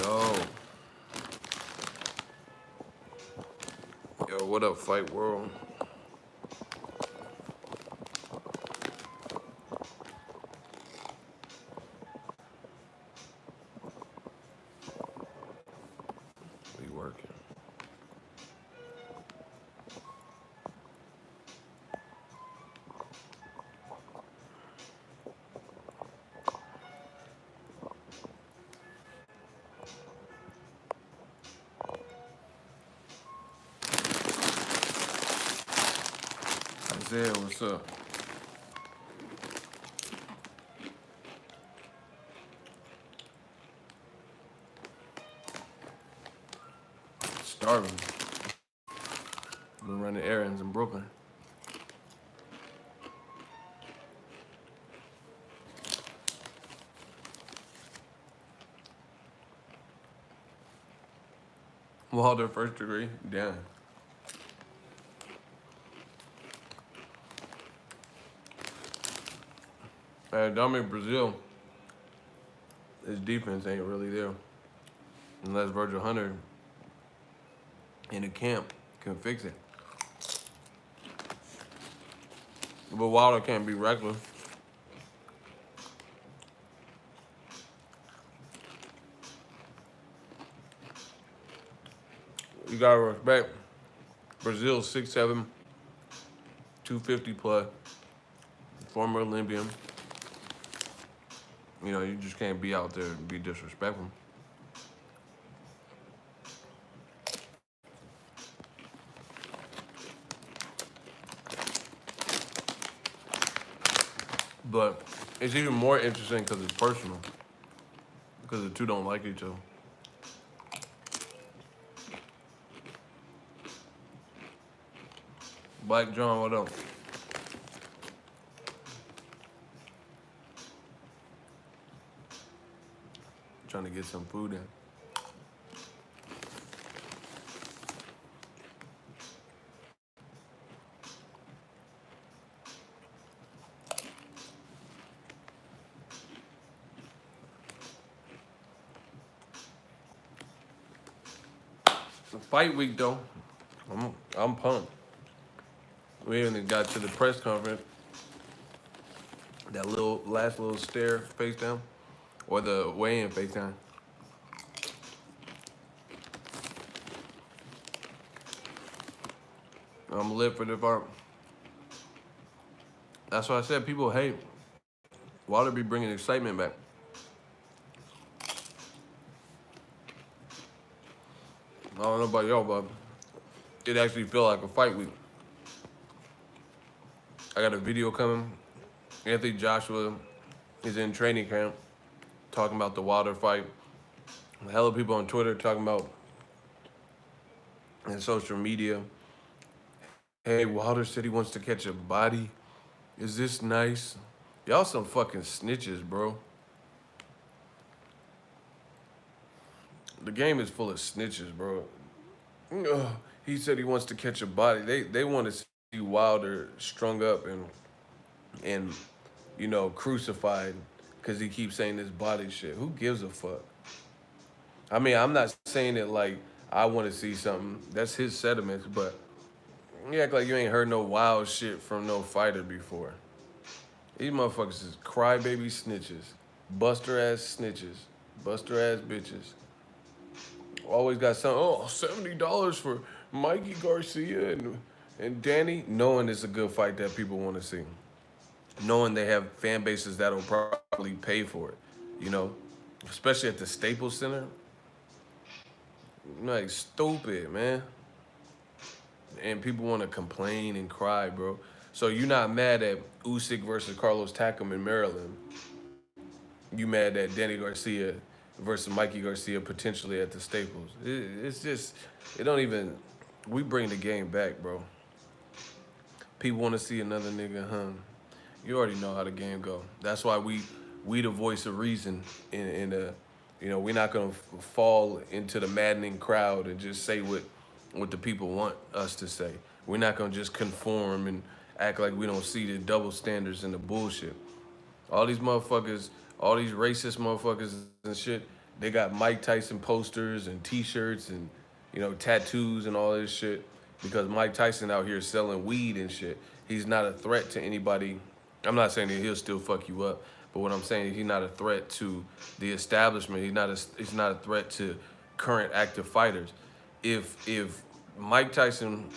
Yo. Yo, what up, Fight World? We working. Isaiah, what's up? Starving. Been running errands in Brooklyn. Walter, first degree. Damn. Dominic Brazil, his defense ain't really there. Unless Virgil Hunter in the camp can fix it. But Wilder can't be reckless. You gotta respect Brazil's 6'7", 250 plus, former Olympian. You know, you just can't be out there and be disrespectful. But it's even more interesting because it's personal. Because the two don't like each other. Black John, what up? Trying to get some food in. Fight week though, I'm pumped. We even got to the press conference. That last little stare face down, or the weigh-in face down. I'm lit for the part. That's why I said people hate. Wilder be bringing excitement back. I don't know about y'all, but it actually feel like a fight week. I got a video coming. Anthony Joshua is in training camp talking about the Wilder fight. A hell of people on Twitter talking about, and social media, hey, Wilder said he wants to catch a body. Is this nice? Y'all some fucking snitches, bro. The game is full of snitches, bro. Ugh, he said he wants to catch a body. They want to see Wilder strung up and you know, crucified because he keeps saying this body shit. Who gives a fuck? I mean, I'm not saying it like I want to see something. That's his sentiments, but you act like you ain't heard no wild shit from no fighter before. These motherfuckers is crybaby snitches, buster ass snitches, buster ass bitches. Always got something. Oh, $70 for Mikey Garcia and Danny, knowing it's a good fight that people want to see, knowing they have fan bases that'll probably pay for it, you know, especially at the Staples Center. Like, stupid, man. And people want to complain and cry, bro. So you're not mad at Usyk versus Carlos Takam in Maryland. You mad at Danny Garcia versus Mikey Garcia potentially at the Staples. It's just, it don't even, we bring the game back, bro. People want to see another nigga hung. You already know how the game go. That's why we the voice of reason in the, you know, we're not gonna fall into the maddening crowd and just say what the people want us to say. We're not gonna just conform and act like we don't see the double standards and the bullshit. All these motherfuckers, all these racist motherfuckers and shit, They got Mike Tyson posters and T-shirts and tattoos and all this shit because Mike Tyson out here selling weed and shit. He's not a threat to anybody. I'm not saying that he'll still fuck you up, but what I'm saying is he's not a threat to the establishment. He's not a threat to current active fighters. If Mike Tyson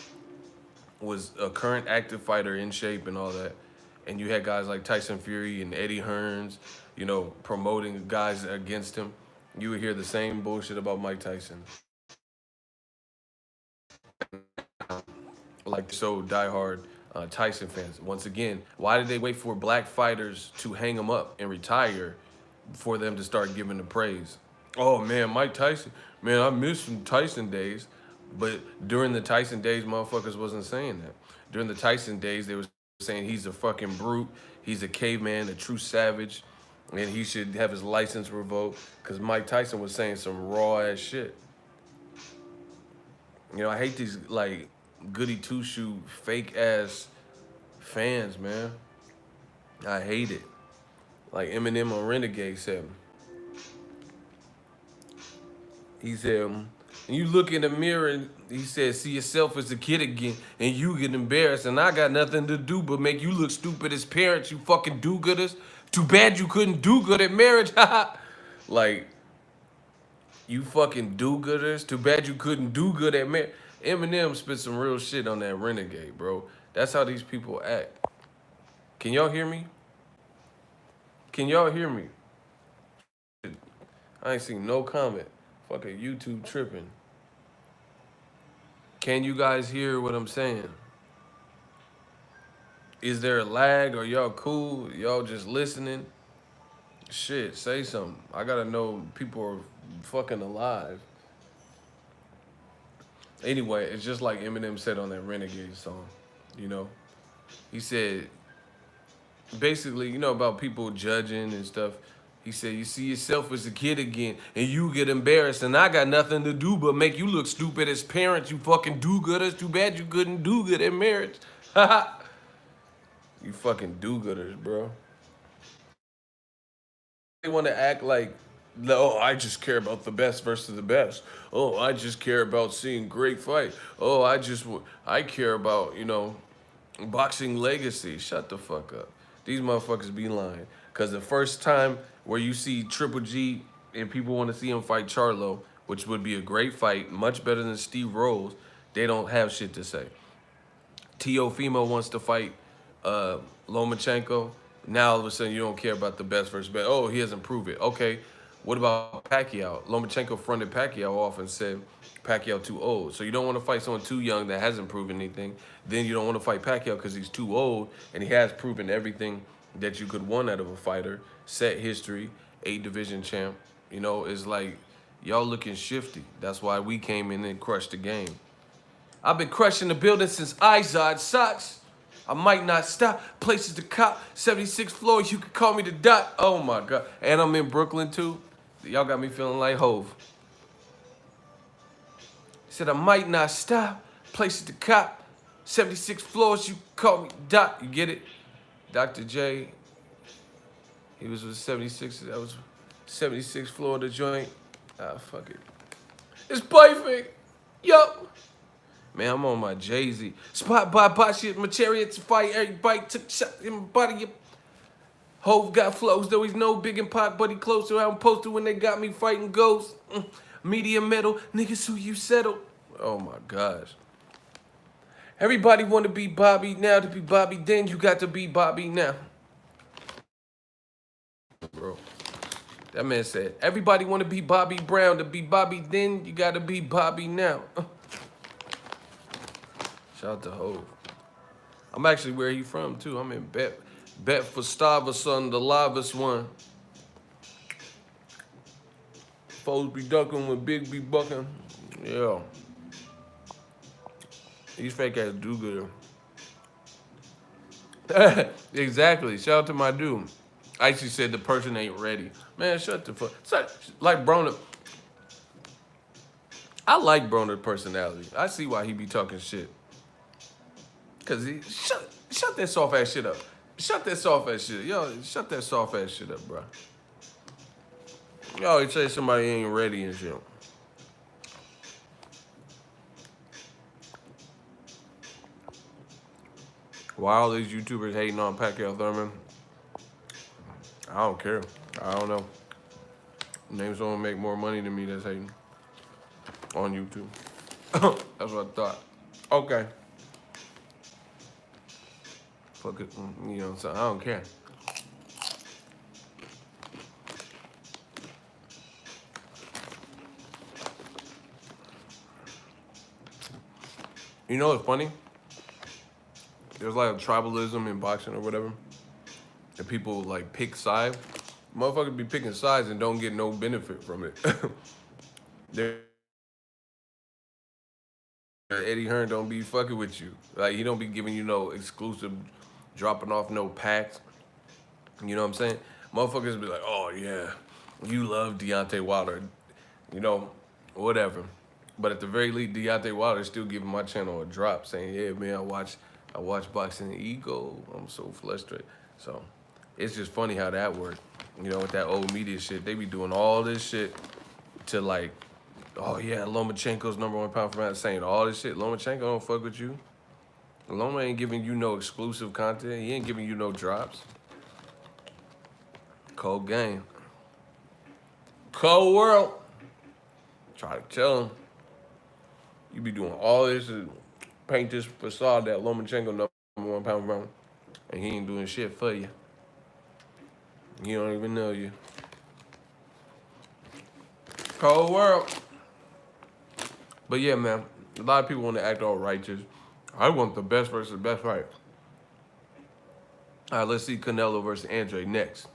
was a current active fighter in shape and all that, and you had guys like Tyson Fury and Eddie Hearns, promoting guys against him, you would hear the same bullshit about Mike Tyson. Like so diehard Tyson fans. Once again, why did they wait for black fighters to hang them up and retire for them to start giving the praise? Oh man, Mike Tyson. Man, I miss some Tyson days. But during the Tyson days, motherfuckers wasn't saying that. During the Tyson days, they were saying he's a fucking brute, he's a caveman, a true savage, and he should have his license revoked because Mike Tyson was saying some raw ass shit. I hate these like goody two shoe fake ass fans, man. I hate it. Like Eminem on Renegade said. He said, and you look in the mirror and he said, see yourself as a kid again and you get embarrassed and I got nothing to do but make you look stupid as parents, you fucking do-gooders. Too bad you couldn't do good at marriage. Like, you fucking do-gooders. Too bad you couldn't do good at marriage. Eminem spit some real shit on that Renegade, bro. That's how these people act. Can y'all hear me? Can y'all hear me? I ain't seen no comment. Fucking YouTube tripping. Can you guys hear what I'm saying? Is there a lag? Are y'all cool? Y'all just listening? Shit, say something. I gotta know people are fucking alive. Anyway, it's just like Eminem said on that Renegade song, He said, basically, about people judging and stuff. He said, you see yourself as a kid again, and you get embarrassed, and I got nothing to do but make you look stupid as parents, you fucking do-gooders. Too bad you couldn't do good at marriage. You fucking do-gooders, bro. They want to act like, oh, I just care about the best versus the best. Oh, I just care about seeing great fight. Oh, I care about, boxing legacy. Shut the fuck up. These motherfuckers be lying. Because the first time where you see Triple G and people want to see him fight Charlo, which would be a great fight, much better than Steve Rolls, they don't have shit to say. Teofimo wants to fight Lomachenko. Now all of a sudden you don't care about the best versus best. Oh, he hasn't proved it. Okay, what about Pacquiao? Lomachenko fronted Pacquiao off and said Pacquiao too old. So you don't want to fight someone too young that hasn't proven anything. Then you don't want to fight Pacquiao because he's too old and he has proven everything that you could want out of a fighter. Set history, 8 division champ. It's like y'all looking shifty. That's why we came in and crushed the game. I've been crushing the building since Izod Socks. I might not stop. Places to cop. 76th floor, you can call me the dot. Oh my God. And I'm in Brooklyn too. Y'all got me feeling like Hove. He said I might not stop. Places to cop. 76 floors, you can call me dot. You get it? Dr. J, he was with 76. That was 76th floor of the joint. Ah, fuck it. It's perfect. Yup. Man, I'm on my Jay-Z. Spot by shit, my chariots fight, everybody took a shot in my body. Hove got flows, though he's no big and pop, but he close to how I'm posted when they got me fighting ghosts. Media metal, niggas who you settled. Oh my gosh. Everybody want to be Bobby now. To be Bobby then, you got to be Bobby now. Bro, that man said, everybody want to be Bobby Brown. To be Bobby then, you got to be Bobby now. Shout out to Hove. I'm actually where he from, too. I'm in Bedford-Stuyvesant, the livest one. Foes be ducking when Big be bucking. Yeah. These fake ass do-gooder. Exactly. Shout out to my dude. I actually said the person ain't ready. Man, shut the fuck. Like Broner. I like Broner's personality. I see why he be talking shit. Cause he shut that soft ass shit up. Shut that soft ass shit. Yo, shut that soft ass shit up, bro. Yo, he say somebody ain't ready and shit. Why all these YouTubers hating on Pacquiao Thurman? I don't care. I don't know. Name someone make more money than me that's hating on YouTube. That's what I thought. Okay. Fuck it. You know, so I don't care. You know what's funny? There's like a tribalism in boxing or whatever. And people like pick sides. Motherfuckers be picking sides and don't get no benefit from it. Eddie Hearn don't be fucking with you. Like, he don't be giving you no exclusive, dropping off no packs. You know what I'm saying? Motherfuckers be like, oh yeah, you love Deontay Wilder. You know, whatever. But at the very least, Deontay Wilder still giving my channel a drop, saying, yeah, man, I watch Boxing Ego. I'm so frustrated. So it's just funny how that worked. You know, with that old media shit, they be doing all this shit to like, oh yeah, Lomachenko's #1 pound for pound, saying all this shit. Lomachenko don't fuck with you. Loma ain't giving you no exclusive content. He ain't giving you no drops. Cold game. Cold world. Try to tell him. You be doing all this to paint this facade that Lomachenko #1 pound for pound, and he ain't doing shit for you. He don't even know you. Cold world. But yeah, man, a lot of people want to act all righteous. I want the best versus best fight. All right, let's see Canelo versus Andre next.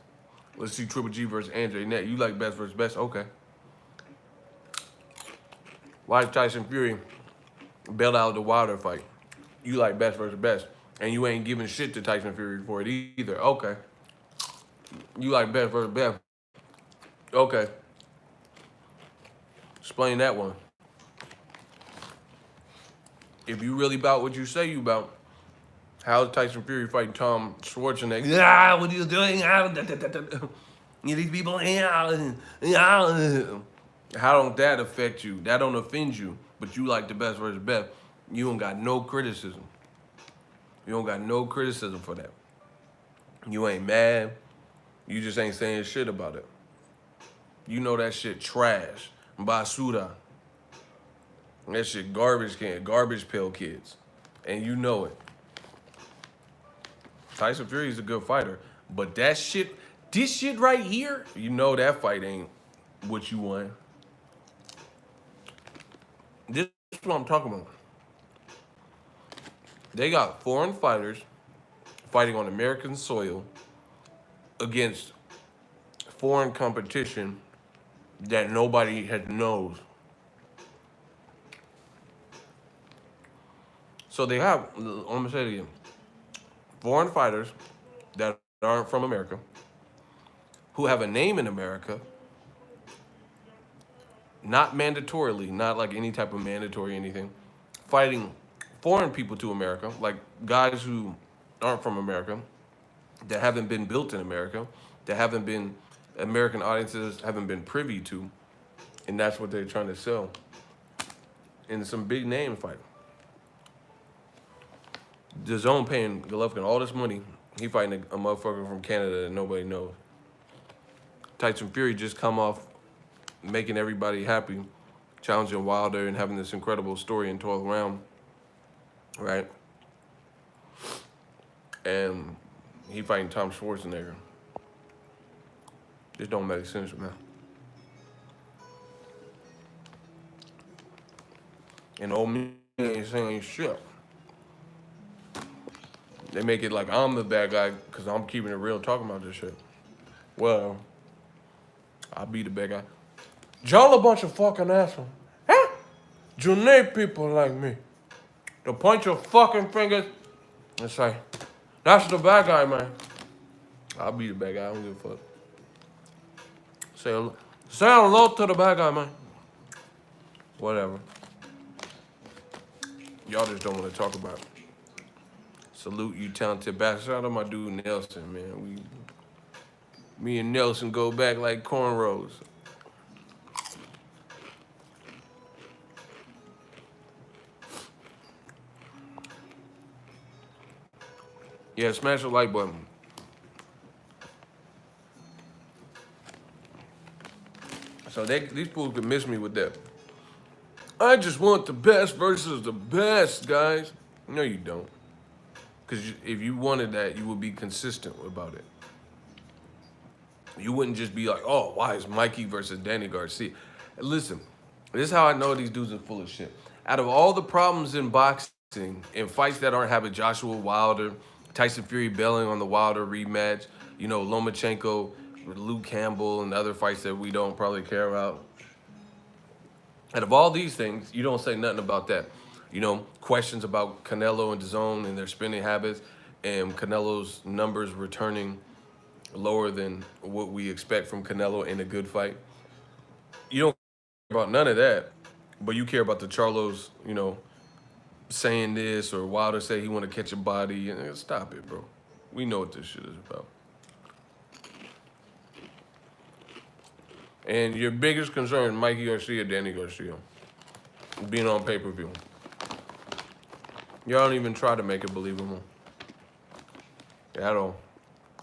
Let's see Triple G versus Andre next. You like best versus best? Okay. Why Tyson Fury bailed out the Wilder fight? You like best versus best. And you ain't giving shit to Tyson Fury for it either. Okay. You like best versus best. Okay. Explain that one. If you really about what you say you about, how's Tyson Fury fighting Tom Schwarzenegger? Ah, what are you doing? These people, how don't that affect you? That don't offend you, but you like the best versus best. You don't got no criticism. You don't got no criticism for that. You ain't mad. You just ain't saying shit about it. You know that shit trash. Basura. That shit garbage pail kids. And you know it. Tyson Fury's a good fighter. But that shit, this shit right here, you know that fight ain't what you want. This is what I'm talking about. They got foreign fighters fighting on American soil against foreign competition that nobody knows. So they have, I'm gonna say it again, foreign fighters that aren't from America, who have a name in America, not mandatorily, not like any type of mandatory anything, fighting foreign people to America, like guys who aren't from America, that haven't been built in America, that haven't been, American audiences haven't been privy to, and that's what they're trying to sell. And some big name fighting. The Zone paying Golovkin all this money. He fighting a motherfucker from Canada that nobody knows. Tyson Fury just come off making everybody happy, challenging Wilder and having this incredible story in 12th round, right? And he fighting Tom Schwarzenegger. This don't make sense, man. And old me ain't saying shit. They make it like I'm the bad guy because I'm keeping it real talking about this shit. Well, I'll be the bad guy. Y'all a bunch of fucking assholes. Huh? You need people like me to point your fucking fingers and say, that's the bad guy, man. I'll be the bad guy. I don't give a fuck. Say hello to the bad guy, man. Whatever. Y'all just don't want to talk about it. Salute you, talented bastard. Shout out to my dude Nelson, man. Me and Nelson go back like cornrows. Yeah, smash the like button. So these fools could miss me with that. I just want the best versus the best, guys. No, you don't. Because if you wanted that, you would be consistent about it. You wouldn't just be like, oh, why is Mikey versus Danny Garcia? Listen, this is how I know these dudes are full of shit. Out of all the problems in boxing, in fights that aren't having Joshua Wilder, Tyson Fury bailing on the Wilder rematch, you know, Lomachenko, Luke Campbell, and other fights that we don't probably care about. Out of all these things, you don't say nothing about that. You know, questions about Canelo and DAZN and their spending habits and Canelo's numbers returning lower than what we expect from Canelo in a good fight. You don't care about none of that, but you care about the Charlos, you know, saying this or Wilder say he want to catch a body. And stop it, bro. We know what this shit is about. And your biggest concern, Mikey Garcia, Danny Garcia, being on pay-per-view. Y'all don't even try to make it believable. At all.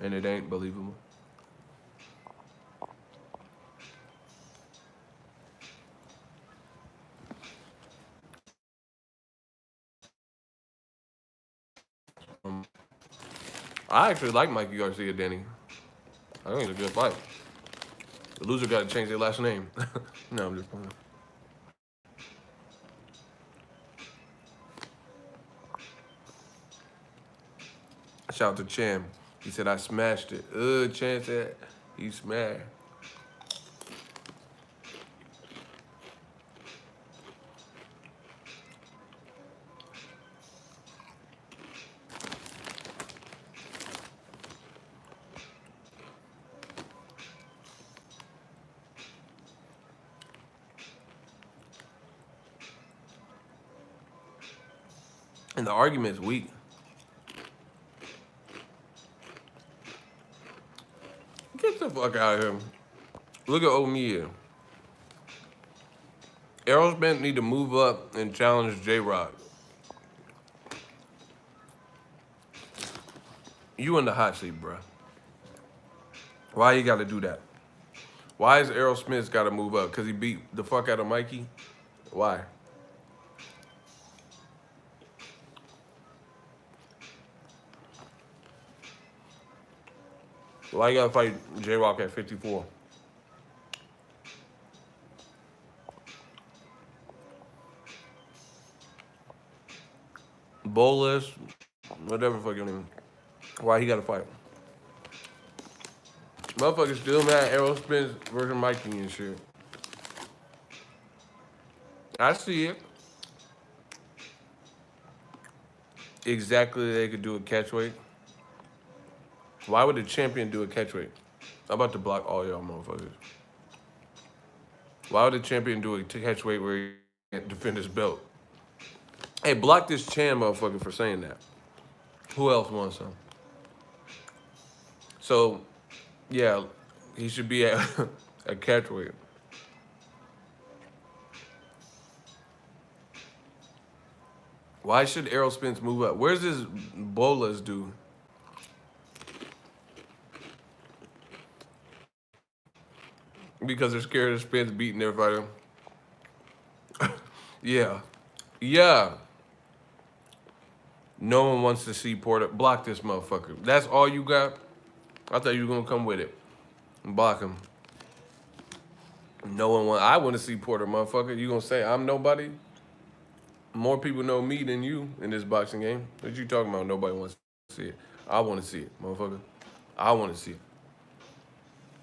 And it ain't believable. I actually like Mikey Garcia, Danny. I think it's a good fight. The loser got to change their last name. No, I'm just playing. Shout out to Cham. He said, I smashed it. Chan said he smashed. And the argument's weak. Get the fuck out of here. Look at O'Neal. Errol Spence need to move up and challenge J-Rock. You in the hot seat, bruh. Why you gotta do that? Why is Errol Spence gotta move up? Because he beat the fuck out of Mikey? Why? Why you gotta fight J-Rock at 54? Bowless, whatever fuck your name. Why he gotta fight? Motherfuckers still mad at Errol Spence versus Mikey and shit. I see it. Exactly, they could do a catchweight. Why would the champion do a catchweight? I'm about to block all y'all motherfuckers. Why would the champion do a catchweight where he can't defend his belt? Hey, block this Chan motherfucker for saying that. Who else wants some? So, yeah, he should be at a catchweight. Why should Errol Spence move up? Where's this Bolas dude? Because they're scared of Spence beating their fighter. Yeah. Yeah. No one wants to see Porter. Block this motherfucker. That's all you got? I thought you were going to come with it. Block him. No one wants... I want to see Porter, motherfucker. You going to say I'm nobody? More people know me than you in this boxing game. What you talking about? Nobody wants to see it. I want to see it, motherfucker. I want to see it.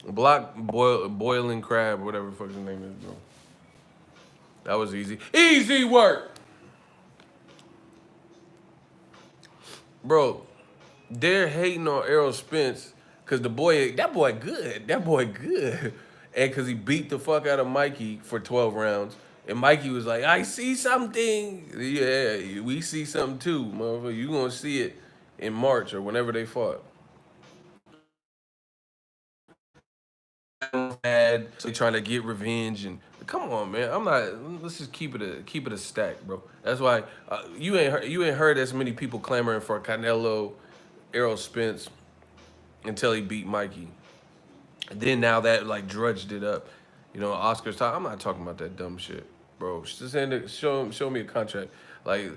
Block boiling crab, whatever the fuck his name is, bro. That was easy. Easy work! Bro, they're hating on Errol Spence because that boy good. That boy good. And because he beat the fuck out of Mikey for 12 rounds. And Mikey was like, I see something. Yeah, we see something too, motherfucker. You gonna see it in March or whenever they fought. So they trying to get revenge and come on, man. I'm not. Let's just keep it a stack, bro. That's why you ain't heard as many people clamoring for Canelo Errol Spence until he beat Mikey. And then now that like drudged it up. You know, Oscar's time. I'm not talking about that dumb shit, bro. Just show me a contract. Like,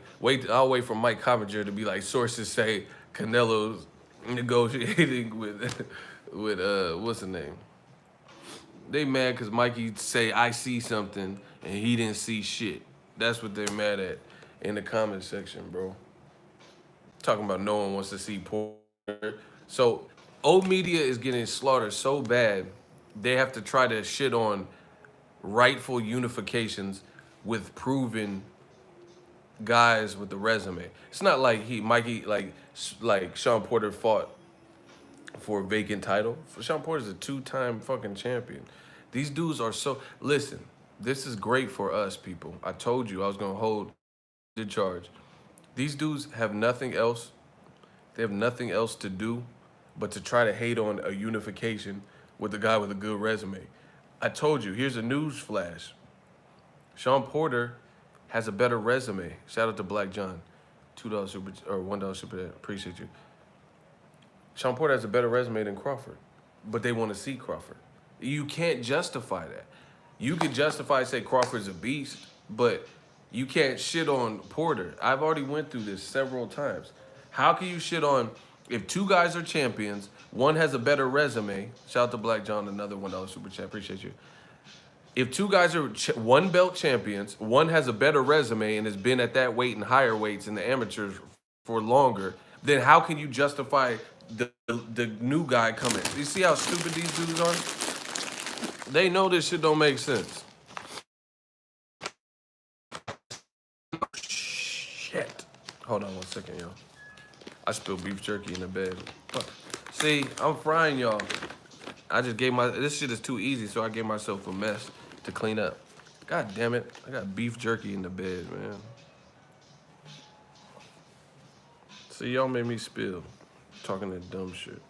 I'll wait for Mike Coppinger to be like, sources say Canelo's negotiating with what's the name? They mad because Mikey say I see something and he didn't see shit. That's what they're mad at in the comment section, bro. Talking about no one wants to see Porter. So old media is getting slaughtered so bad, they have to try to shit on rightful unifications with proven guys with the resume. It's not like Mikey like Sean Porter fought for a vacant title. Sean Porter's a two-time fucking champion. These dudes are so listen. This is great for us people. I told you I was gonna hold the charge. These dudes have nothing else. They have nothing else to do but to try to hate on a unification with a guy with a good resume. I told you, here's a news flash. Sean Porter has a better resume. Shout out to Black John. $2 super or $1 super chat. Appreciate you. Sean Porter has a better resume than Crawford, but they want to see Crawford. You can't justify that. You can justify, say Crawford's a beast, but you can't shit on Porter. I've already went through this several times. How can you shit on if two guys are champions, one has a better resume? Shout out to Black John, another $1 super chat. Appreciate you. If two guys are one belt champions, one has a better resume and has been at that weight and higher weights in the amateurs for longer, then how can you justify the new guy coming? You see how stupid these dudes are? They know this shit don't make sense. Shit. Hold on 1 second, y'all. I spilled beef jerky in the bed. Fuck. See, I'm frying y'all. I just gave this shit is too easy, so I gave myself a mess to clean up. God damn it. I got beef jerky in the bed, man. See, y'all made me spill. Talking that dumb shit.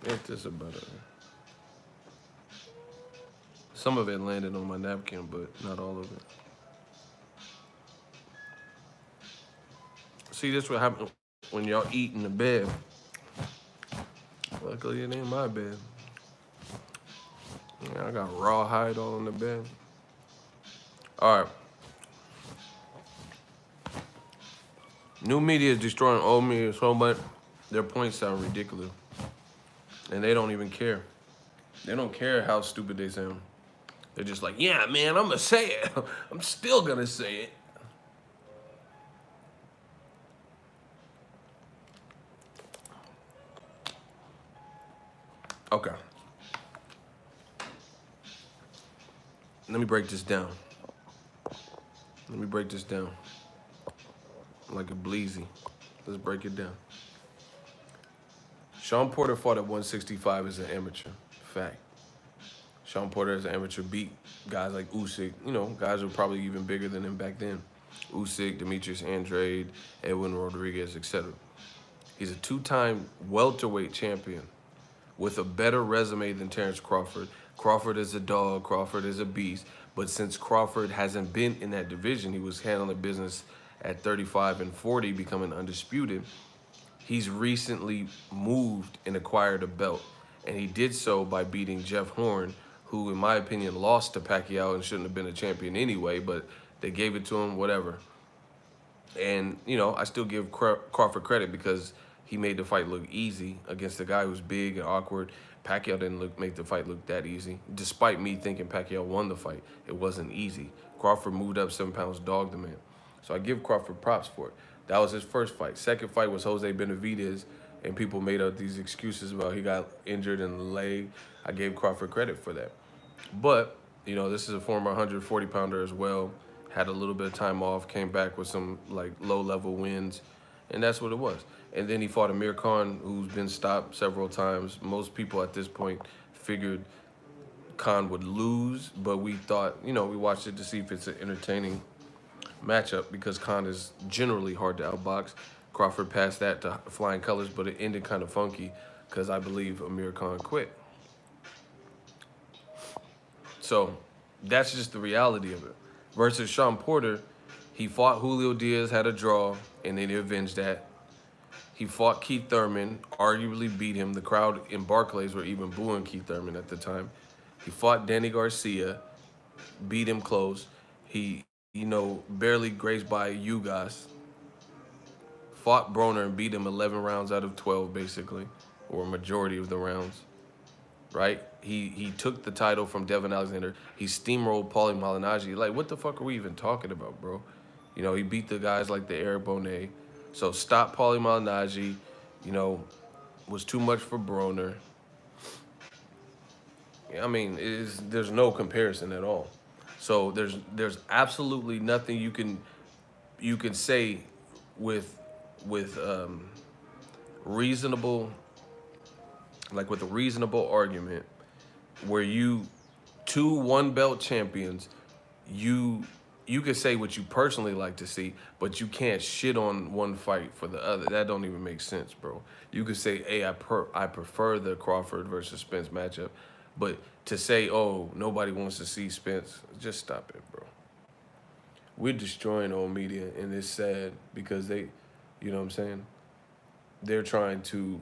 Ain't this about it? Some of it landed on my napkin, but not all of it. See, this what happens when y'all eat in the bed. Luckily, it ain't my bed. Yeah, I got raw hide all in the bed. All right. New media is destroying old media so much, their points sound ridiculous. And they don't even care. They don't care how stupid they sound. They're just like, yeah, man, I'm gonna say it. I'm still gonna say it. Okay. Let me break this down. Like a bleezy. Let's break it down. Sean Porter fought at 165 as an amateur. Fact. Sean Porter as an amateur beat guys like Usyk, you know, guys who were probably even bigger than him back then. Usyk, Demetrius Andrade, Edwin Rodriguez, etc. He's a two-time welterweight champion with a better resume than Terrence Crawford. Crawford is a dog, Crawford is a beast, but since Crawford hasn't been in that division, he was handling business at 35 and 40, becoming undisputed. He's recently moved and acquired a belt, and he did so by beating Jeff Horn, who, in my opinion, lost to Pacquiao and shouldn't have been a champion anyway, but they gave it to him, whatever. And, you know, I still give Crawford credit because he made the fight look easy against a guy who's big and awkward. Pacquiao didn't make the fight look that easy. Despite me thinking Pacquiao won the fight, it wasn't easy. Crawford moved up 7 pounds, dogged the man. So I give Crawford props for it. That was his first fight. Second fight was Jose Benavidez, and people made up these excuses about he got injured in the leg. I gave Crawford credit for that. But, you know, this is a former 140-pounder as well. Had a little bit of time off, came back with some, like, low-level wins, and that's what it was. And then he fought Amir Khan, who's been stopped several times. Most people at this point figured Khan would lose, but we thought, you know, we watched it to see if it's an entertaining matchup because Khan is generally hard to outbox. Crawford passed that to flying colors, but it ended kind of funky because I believe Amir Khan quit. So that's just the reality of it. Versus Sean Porter, he fought Julio Diaz, had a draw, and then he avenged that. He fought Keith Thurman, arguably beat him. The crowd in Barclays were even booing Keith Thurman at the time. He fought Danny Garcia, beat him close. He, barely grazed by Ugas. Fought Broner and beat him 11 rounds out of 12, basically, or a majority of the rounds. Right? He took the title from Devin Alexander. He steamrolled Paulie Malignaggi. Like, what the fuck are we even talking about, bro? He beat the guys like the Eric Bonet. So stop Paulie Malignaggi. Was too much for Broner. I mean, there's no comparison at all. So there's absolutely nothing you can say with reasonable, like with a reasonable argument, where two one belt champions, you could say what you personally like to see, but you can't shit on one fight for the other. That don't even make sense, bro. You could say, hey, I prefer the Crawford versus Spence matchup, but to say, oh, nobody wants to see Spence, just stop it, bro. We're destroying old media, and it's sad because they, you know what I'm saying? They're trying to,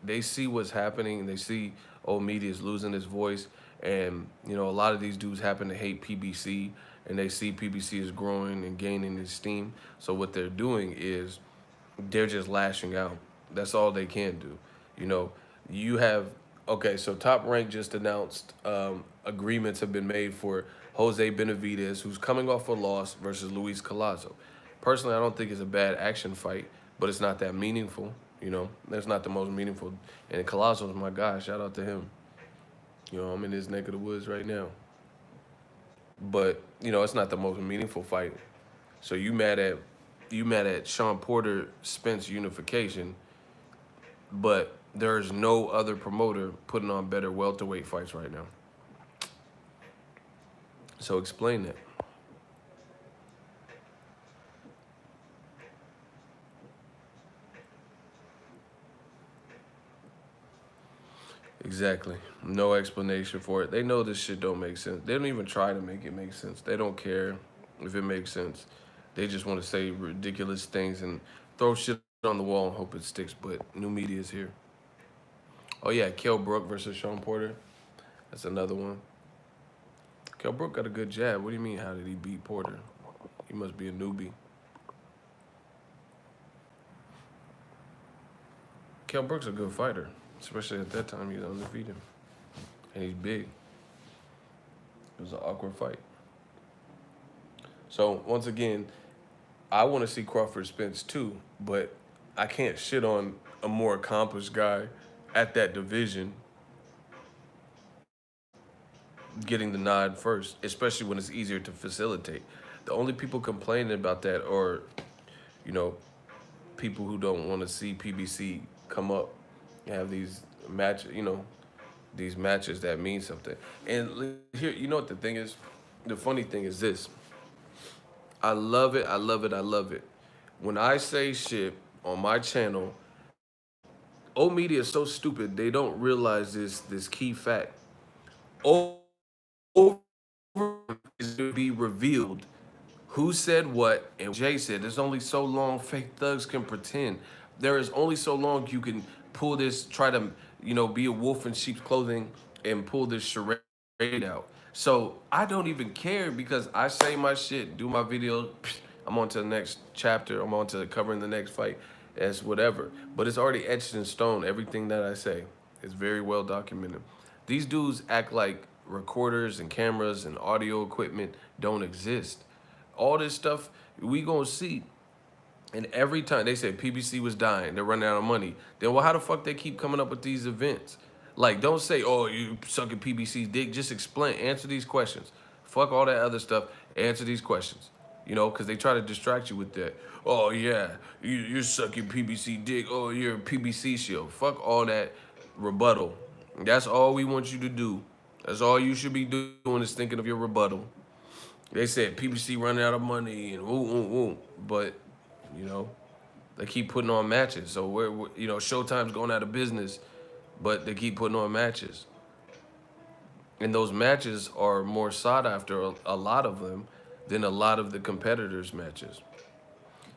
they see what's happening, and they see old media is losing its voice, and, a lot of these dudes happen to hate PBC, and they see PBC is growing and gaining its steam. So what they're doing is they're just lashing out. That's all they can do. You have, okay, so Top Rank just announced agreements have been made for Jose Benavidez, who's coming off a loss, versus Luis Collazo. Personally, I don't think it's a bad action fight, but it's not that meaningful. That's not the most meaningful. And Collazo's my guy. Shout out to him. I'm in his neck of the woods right now. But, it's not the most meaningful fight. So you mad at Sean Porter Spence unification, but there's no other promoter putting on better welterweight fights right now. So explain that. Exactly. No explanation for it. They know this shit don't make sense. They don't even try to make it make sense. They don't care if it makes sense. They just want to say ridiculous things and throw shit on the wall and hope it sticks, but new media is here. Oh, yeah, Kell Brook versus Sean Porter. That's another one. Kell Brook got a good jab. What do you mean, how did he beat Porter? He must be a newbie. Kell Brook's a good fighter. Especially at that time, he's undefeated. And he's big. It was an awkward fight. So, once again, I want to see Crawford Spence too, but I can't shit on a more accomplished guy at that division getting the nod first, especially when it's easier to facilitate. The only people complaining about that are, people who don't want to see PBC come up. Have these these matches that mean something. And here, you know what the thing is? The funny thing is this. I love it, I love it, I love it. When I say shit on my channel, old media is so stupid, they don't realize this key fact. Over is to be revealed who said what, and Jay said, there's only so long fake thugs can pretend. There is only so long you can pull this, try to, be a wolf in sheep's clothing and pull this charade out. So I don't even care because I say my shit, do my videos, I'm on to the next chapter, I'm on to covering the next fight, as whatever. But it's already etched in stone, everything that I say. It's very well documented. These dudes act like recorders and cameras and audio equipment don't exist. All this stuff we gonna see. And every time they say PBC was dying, they're running out of money. Then, well, how the fuck they keep coming up with these events? Like, don't say, oh, you sucking PBC's dick. Just explain, answer these questions. Fuck all that other stuff. Answer these questions. Because they try to distract you with that. Oh, yeah, you're sucking PBC dick. Oh, you're a PBC shield. Fuck all that rebuttal. That's all we want you to do. That's all you should be doing is thinking of your rebuttal. They said PBC running out of money and woo. But, they keep putting on matches. So, Showtime's going out of business, but they keep putting on matches. And those matches are more sought after, a lot of them, than a lot of the competitors' matches.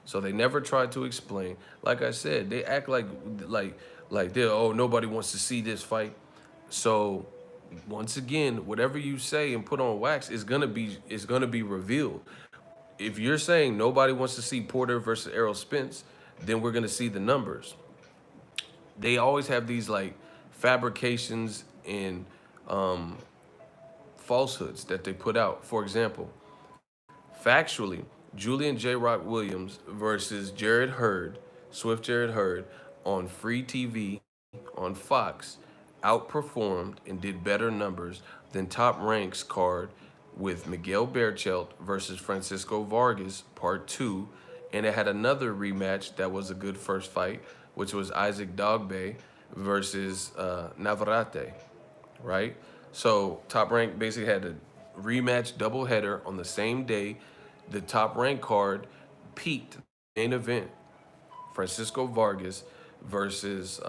So they never tried to explain. Like I said, they act like like they're, oh, nobody wants to see this fight. So once again, whatever you say and put on wax is gonna be revealed. If you're saying nobody wants to see Porter versus Errol Spence, then we're gonna see the numbers. They always have these like fabrications and falsehoods that they put out. For example, factually, Julian J. Rock Williams versus Jared Hurd, Swift Jared Hurd, on free TV on Fox outperformed and did better numbers than Top Ranks card with Miguel Berchelt versus Francisco Vargas, part two. And it had another rematch that was a good first fight, which was Isaac Dogbe versus Navarrete, right? So Top Rank basically had a rematch doubleheader on the same day. The Top Rank card peaked main event, Francisco Vargas versus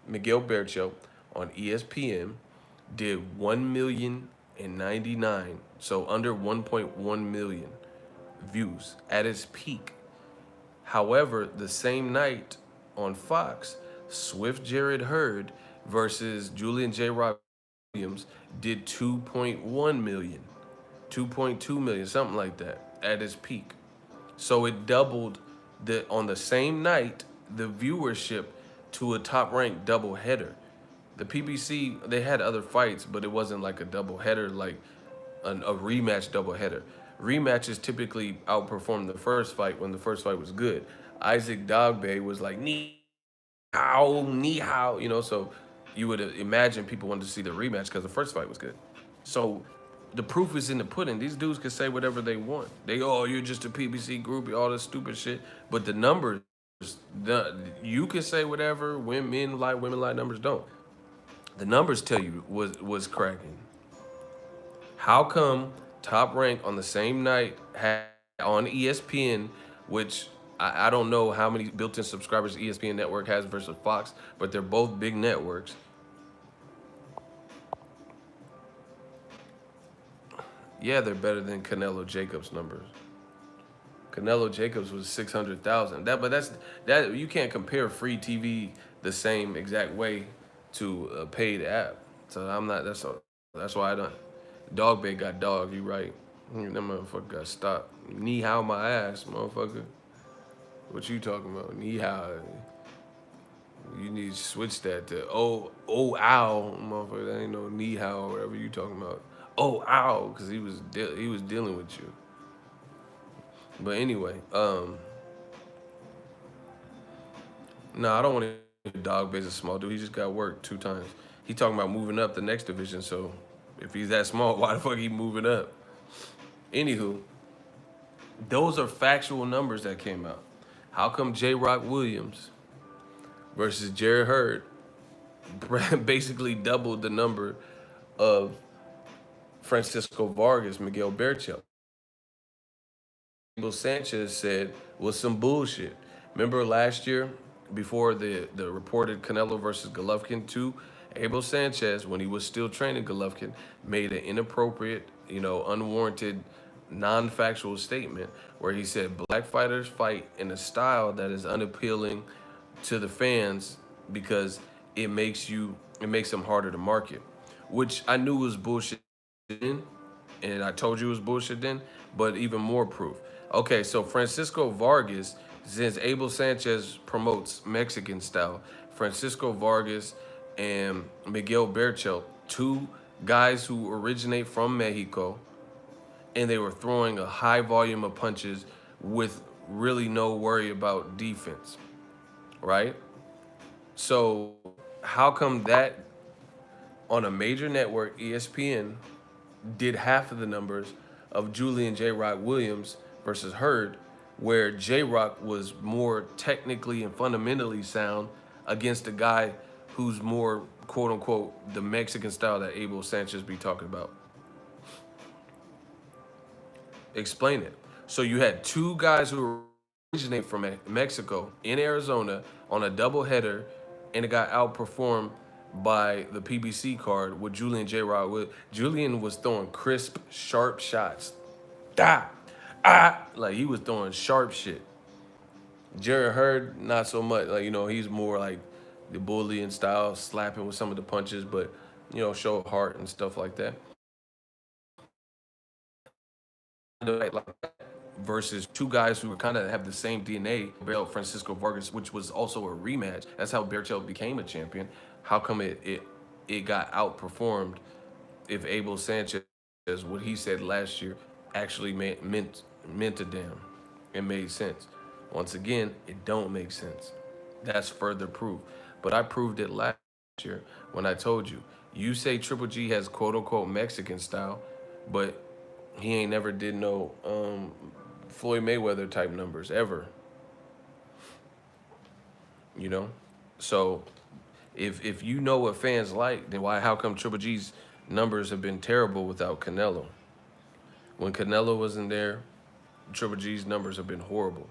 Miguel Berchelt on ESPN, did 1,099,000, so under 1.1 million views at its peak. However, the same night on Fox, Swift Jared Hurd versus Julian J. Rock Williams did 2.1 million, 2.2 million, something like that, at its peak. So it doubled on the same night the viewership to a top ranked double header. The PBC, they had other fights, but it wasn't like a double header, like a rematch double header. Rematches typically outperform the first fight when the first fight was good. Isaac Dogbe was like knee how, so you would imagine people wanted to see the rematch because the first fight was good. So the proof is in the pudding. These dudes can say whatever they want. Oh, you're just a PBC groupie, all this stupid shit. But the numbers, you can say whatever. Men lie, women lie, numbers don't. The numbers tell you was cracking. How come Top Rank on the same night had on ESPN, which I don't know how many built-in subscribers ESPN network has versus Fox, but they're both big networks. Yeah, they're better than Canelo Jacobs numbers. Canelo Jacobs was 600,000. That you can't compare free TV the same exact way to a paid app. So I'm not. That's why I don't. Dog bait got dog. You right? That motherfucker got stopped. Knee how my ass, motherfucker. What you talking about? Knee how? You need to switch that to ow, motherfucker. That ain't no knee how or whatever you talking about. Oh ow, because he was dealing with you. But anyway, no, I don't want to dog base a small dude. He just got worked 2 times. He talking about moving up the next division. So if he's that small, why the fuck he moving up? Anywho, those are factual numbers that came out. How come J. Rock Williams versus Jared Hurd basically doubled the number of Francisco Vargas, Miguel Berchelt? Sanchez said was some bullshit. Remember last year, before the reported Canelo versus Golovkin 2, Abel Sanchez, when he was still training Golovkin, made an inappropriate, unwarranted, non-factual statement where he said black fighters fight in a style that is unappealing to the fans because it makes them harder to market, which I knew was bullshit then, and I told you it was bullshit then, but even more proof. Okay, so Francisco Vargas, since Abel Sanchez promotes Mexican style, Francisco Vargas and Miguel Berchelt, 2 guys who originate from Mexico, and they were throwing a high volume of punches with really no worry about defense, right? So how come that on a major network, ESPN, did half of the numbers of Julian J. Rock Williams versus Hurd, where J. Rock was more technically and fundamentally sound against a guy who's more, quote unquote, the Mexican style that Abel Sanchez be talking about? Explain it. So you had 2 guys who originate from Mexico in Arizona on a doubleheader, and it got outperformed by the PBC card with Julian J. Rock. Julian was throwing crisp, sharp shots. Da! Like he was throwing sharp shit. Jerry Hurd, not so much. Like, he's more like the bullying style, slapping with some of the punches, but show heart and stuff like that. Versus two guys who kind of have the same DNA, Francisco Vargas, which was also a rematch. That's how Berchelt became a champion. How come it got outperformed if Abel Sanchez, what he said last year, actually meant a damn. It made sense. Once again, it don't make sense. That's further proof. But I proved it last year when I told you. You say Triple G has quote unquote Mexican style, but he ain't never did no Floyd Mayweather type numbers ever. You know? So if you know what fans like, then how come Triple G's numbers have been terrible without Canelo? When Canelo wasn't there, Triple G's numbers have been horrible.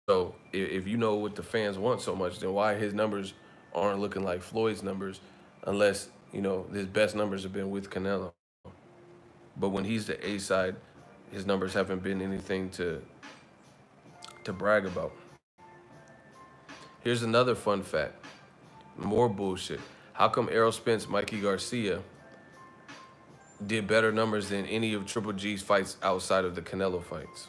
So if you know what the fans want so much, then why his numbers aren't looking like Floyd's numbers, unless his best numbers have been with Canelo. But when he's the A side, his numbers haven't been anything to brag about. Here's another fun fact. More bullshit. How come Errol Spence, Mikey Garcia did better numbers than any of Triple G's fights outside of the Canelo fights?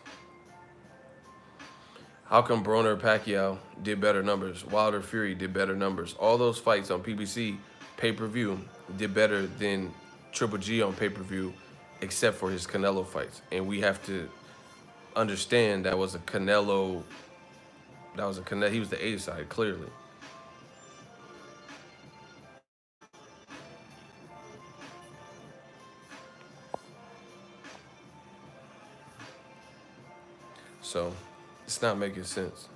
How come Broner Pacquiao did better numbers? Wilder Fury did better numbers. All those fights on PBC pay-per-view did better than Triple G on pay-per-view, except for his Canelo fights. And we have to understand that was a Canelo. He was the A side, clearly. So it's not making sense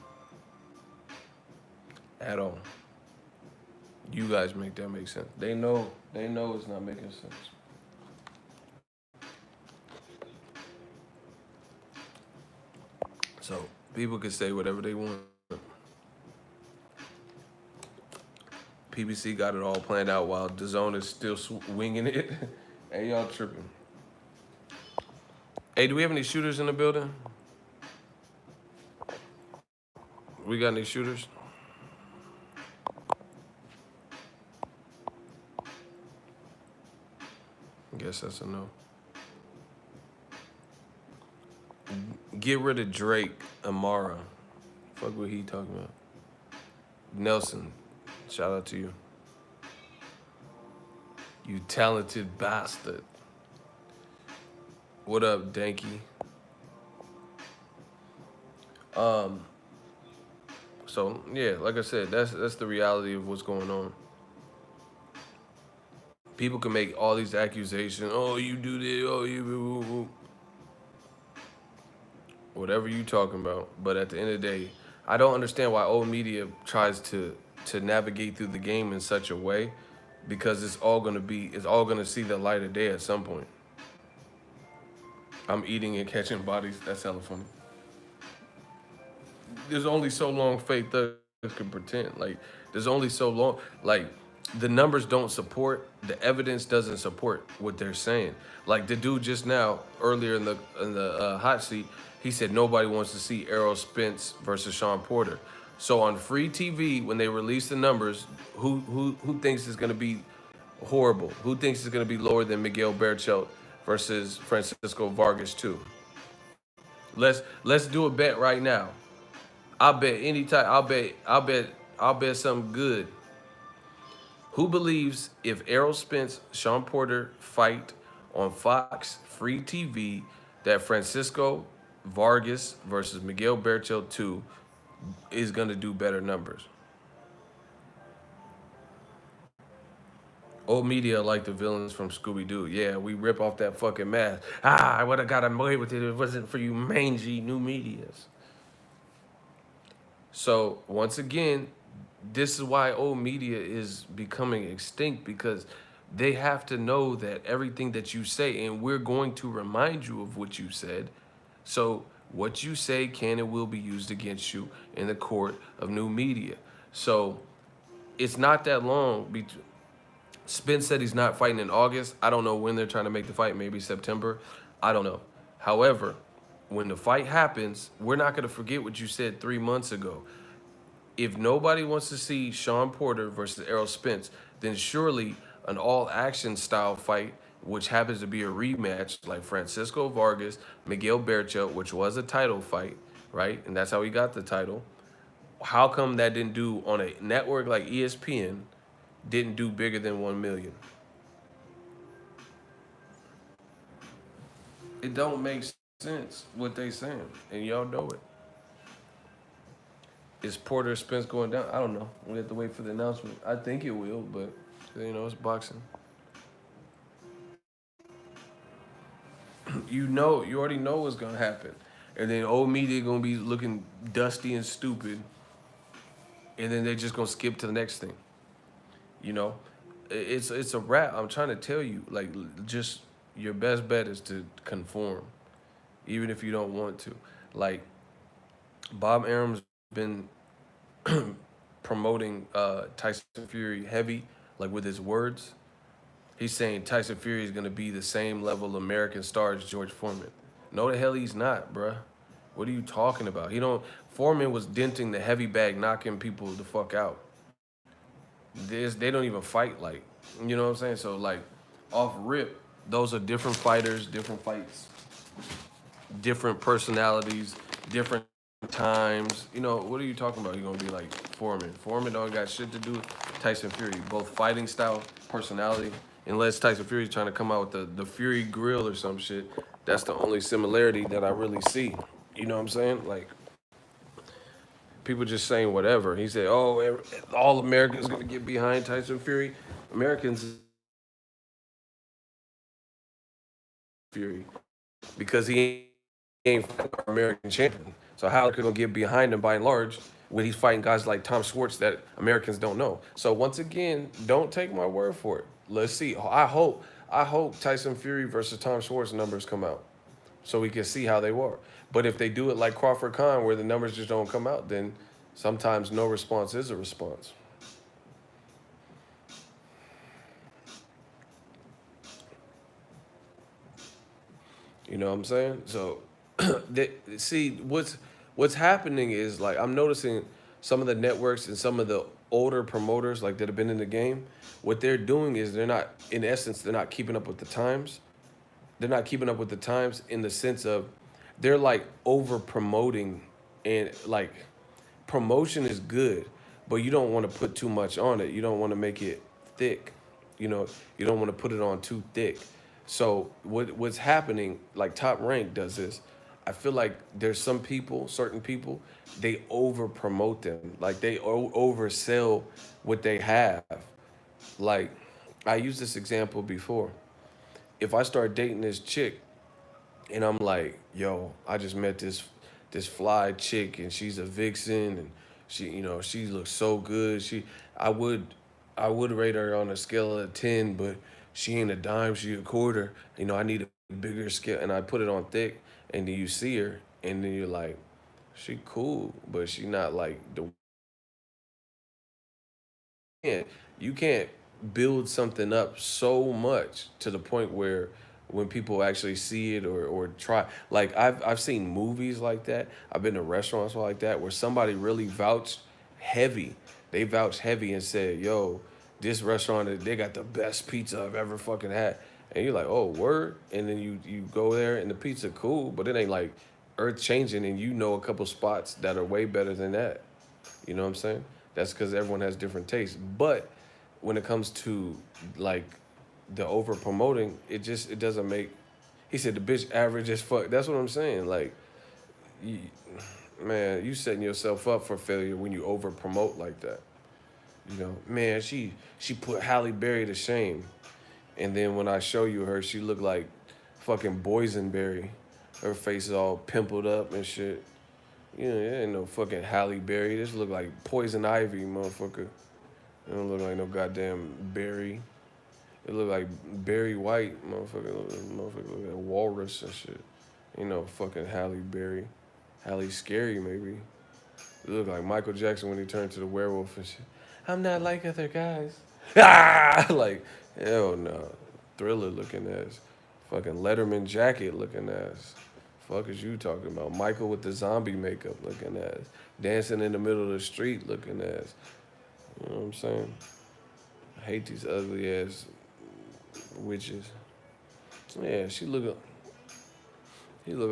at all. You guys make that make sense. They know it's not making sense. So people can say whatever they want. PBC got it all planned out while DAZN is still winging it. Hey, y'all tripping. Hey, do we have any shooters in the building? We got any shooters? I guess that's a no. Get rid of Drake, Amara. Fuck what he talking about. Nelson, shout out to you. You talented bastard. What up, Danky? So yeah, like I said, that's the reality of what's going on. People can make all these accusations. Oh, you do this. Oh, you whatever you talking about. But at the end of the day, I don't understand why old media tries to navigate through the game in such a way, because it's all gonna see the light of day at some point. I'm eating and catching bodies. That's hella funny. There's only so long fake thugs can pretend. Like, there's only so long. Like, the numbers don't support, the evidence doesn't support what they're saying. Like the dude just now, earlier in the hot seat, he said nobody wants to see Errol Spence versus Sean Porter. So on free TV, when they release the numbers, who thinks it's gonna be horrible? Who thinks it's gonna be lower than Miguel Berchelt versus Francisco Vargas too? Let's do a bet right now. I'll bet anytime. I'll bet something good. Who believes if Errol Spence, Sean Porter fight on Fox free TV, that Francisco Vargas versus Miguel Berchelt 2 is going to do better numbers? Old media like the villains from Scooby-Doo. Yeah, we rip off that fucking mask. I would have got away with it if it wasn't for you mangy new medias. So once again, this is why old media is becoming extinct, because they have to know that everything that you say, and we're going to remind you of what you said. So what you say can and will be used against you in the court of new media. So it's not that long. Spence said he's not fighting in August. I don't know when they're trying to make the fight, maybe September. I don't know. However, When the fight happens, we're not gonna forget what you said 3 months ago. If nobody wants to see Sean Porter versus Errol Spence, then surely an all action style fight, which happens to be a rematch, like Francisco Vargas, Miguel Berchelt, which was a title fight, right? And that's how he got the title. How come that didn't do on a network like ESPN, didn't do bigger than 1 million? It don't make sense what they saying, and y'all know it. Is Porter Spence going down? I don't know. We have to wait for the announcement. I think it will, but it's boxing. You already know what's gonna happen, and then old media gonna be looking dusty and stupid, and then they're just gonna skip to the next thing. You know, it's a wrap. I'm trying to tell you, like, just your best bet is to conform, even if you don't want to. Like, Bob Arum's been promoting Tyson Fury heavy, like with his words. He's saying Tyson Fury is gonna be the same level American star as George Foreman. No, the hell he's not, bruh. What are you talking about? He don't. Foreman was denting the heavy bag, knocking people the fuck out. They don't even fight like, you know what I'm saying? So like, off rip, those are different fighters, different fights, different personalities, different times. What are you talking about? You're gonna be like Foreman. Foreman don't got shit to do with Tyson Fury. Both fighting style, personality. Unless Tyson Fury's trying to come out with the Fury grill or some shit. That's the only similarity that I really see. You know what I'm saying? Like, people just saying whatever. He said, "Oh, all Americans gonna get behind Tyson Fury." Americans Fury because he ain't American champion. So how could he get behind him by and large when he's fighting guys like Tom Schwartz that Americans don't know? So once again, don't take my word for it. Let's see. I hope Tyson Fury versus Tom Schwartz numbers come out so we can see how they were. But if they do it like Crawford Khan, where the numbers just don't come out, then sometimes no response is a response. You know what I'm saying? So, see, what's happening is, like, I'm noticing some of the networks and some of the older promoters, like, that have been in the game. What they're doing is they're not, in essence, they're not keeping up with the times. They're not keeping up with the times in the sense of they're like over promoting, and like, promotion is good, but you don't want to put too much on it. You don't want to make it thick. You know, you don't want to put it on too thick. So what's happening? Like, Top Rank does this. I feel like there's some people, certain people, they over promote them. Like, they oversell what they have. Like, I used this example before. If I start dating this chick and I'm like, yo, I just met this fly chick and she's a vixen and she looks so good. I would I would rate her on a scale of 10, but she ain't a dime, she a quarter. I need a bigger scale, and I put it on thick, and then you see her and then you're like, she cool, but she not like the you can't build something up so much to the point where when people actually see it or try, like, I've seen movies like that. I've been to restaurants like that where somebody really vouched heavy. They vouched heavy and said, "Yo, this restaurant, they got the best pizza I've ever fucking had." And you're like, "Oh, word?" And then you go there and the pizza cool, but it ain't like earth changing, and you know a couple spots that are way better than that. You know what I'm saying? That's because everyone has different tastes. But when it comes to, like, the over promoting, it doesn't make. He said the bitch average as fuck. That's what I'm saying. Like, you, man, you setting yourself up for failure when you over promote like that. Man, she put Halle Berry to shame, and then when I show you her, she looked like fucking boysenberry. Her face is all pimpled up and shit. It ain't no fucking Halle Berry. This look like Poison Ivy, motherfucker. It don't look like no goddamn berry. It look like Barry White, motherfucker look like walrus and shit. Ain't no fucking Halle Berry. Halle Scary, maybe. It look like Michael Jackson when he turned to the werewolf and shit. I'm not like other guys. Ah! Like, hell no. Thriller looking ass. Fucking Letterman jacket looking ass. Fuck is you talking about? Michael with the zombie makeup looking ass. Dancing in the middle of the street looking ass. You know what I'm saying? I hate these ugly ass witches. Yeah, he look